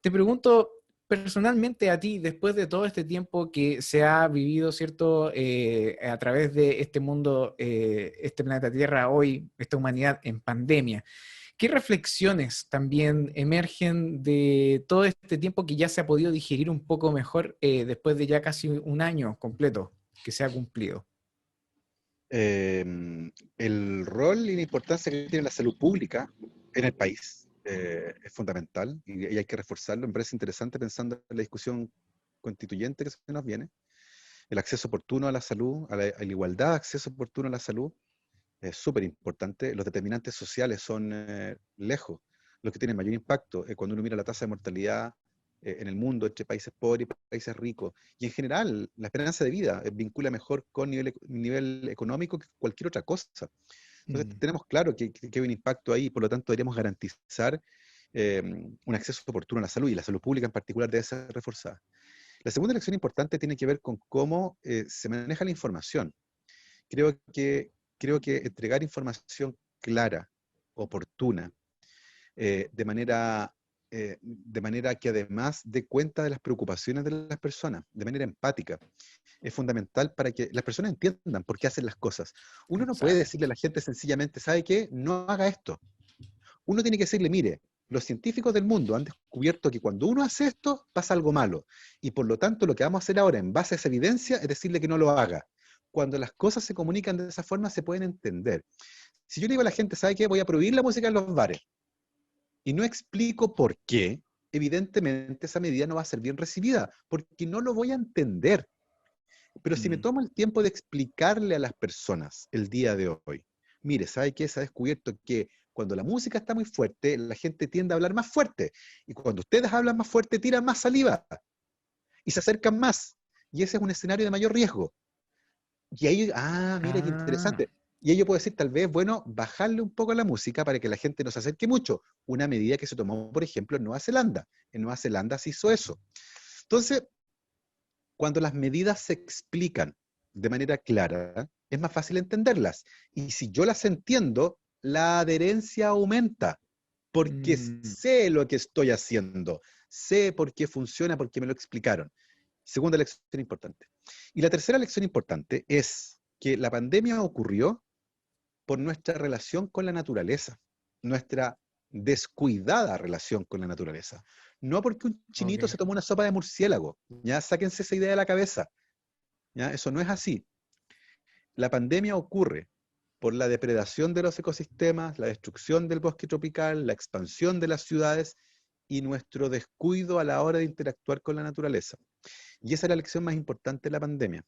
te pregunto personalmente a ti, después de todo este tiempo que se ha vivido, ¿cierto? A través de este mundo, este planeta Tierra hoy, esta humanidad en pandemia, ¿qué reflexiones también emergen de todo este tiempo que ya se ha podido digerir un poco mejor después de ya casi un año completo que se ha cumplido? El rol y la importancia que tiene la salud pública en el país es fundamental y hay que reforzarlo. Me parece interesante pensando en la discusión constituyente que se nos viene. El acceso oportuno a la salud, a la igualdad de acceso oportuno a la salud, es súper importante. Los determinantes sociales son lejos los que tienen mayor impacto. Cuando uno mira la tasa de mortalidad en el mundo entre países pobres y países ricos, y en general la esperanza de vida vincula mejor con nivel económico que cualquier otra cosa. Entonces tenemos claro que hay un impacto ahí, por lo tanto deberíamos garantizar un acceso oportuno a la salud, y la salud pública en particular debe ser reforzada. La segunda lección importante tiene que ver con cómo se maneja la información. Creo que entregar información clara, oportuna, de manera que además dé cuenta de las preocupaciones de las personas, de manera empática, es fundamental para que las personas entiendan por qué hacen las cosas. Uno no puede decirle a la gente sencillamente, ¿sabe qué? No haga esto. Uno tiene que decirle, mire, los científicos del mundo han descubierto que cuando uno hace esto, pasa algo malo. Y por lo tanto, lo que vamos a hacer ahora, en base a esa evidencia, es decirle que no lo haga. Cuando las cosas se comunican de esa forma, se pueden entender. Si yo le digo a la gente, ¿sabe qué? Voy a prohibir la música en los bares, y no explico por qué, evidentemente esa medida no va a ser bien recibida, porque no lo voy a entender. Pero si me tomo el tiempo de explicarle a las personas el día de hoy, mire, ¿sabe qué? Se ha descubierto que cuando la música está muy fuerte, la gente tiende a hablar más fuerte, y cuando ustedes hablan más fuerte, tiran más saliva, y se acercan más, y ese es un escenario de mayor riesgo. Y ahí, mira qué interesante. Y ahí yo puedo decir, tal vez, bueno, bajarle un poco la música para que la gente no se acerque mucho. Una medida que se tomó, por ejemplo, en Nueva Zelanda. En Nueva Zelanda se hizo eso. Entonces, cuando las medidas se explican de manera clara, es más fácil entenderlas. Y si yo las entiendo, la adherencia aumenta, porque sé lo que estoy haciendo, sé por qué funciona, porque me lo explicaron. Segunda lección importante. Y la tercera lección importante es que la pandemia ocurrió por nuestra relación con la naturaleza, nuestra descuidada relación con la naturaleza. No porque un chinito se tomó una sopa de murciélago, ya sáquense esa idea de la cabeza. ¿Ya? Eso no es así. La pandemia ocurre por la depredación de los ecosistemas, la destrucción del bosque tropical, la expansión de las ciudades y nuestro descuido a la hora de interactuar con la naturaleza. Y esa es la lección más importante de la pandemia.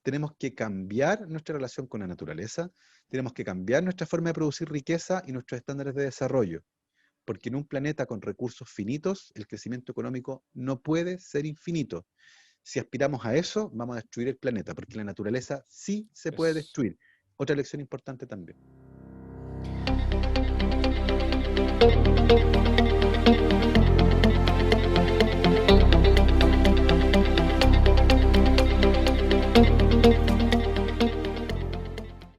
Tenemos que cambiar nuestra relación con la naturaleza, tenemos que cambiar nuestra forma de producir riqueza y nuestros estándares de desarrollo, porque en un planeta con recursos finitos, el crecimiento económico no puede ser infinito. Si aspiramos a eso, vamos a destruir el planeta, porque la naturaleza sí se puede destruir. Otra lección importante también.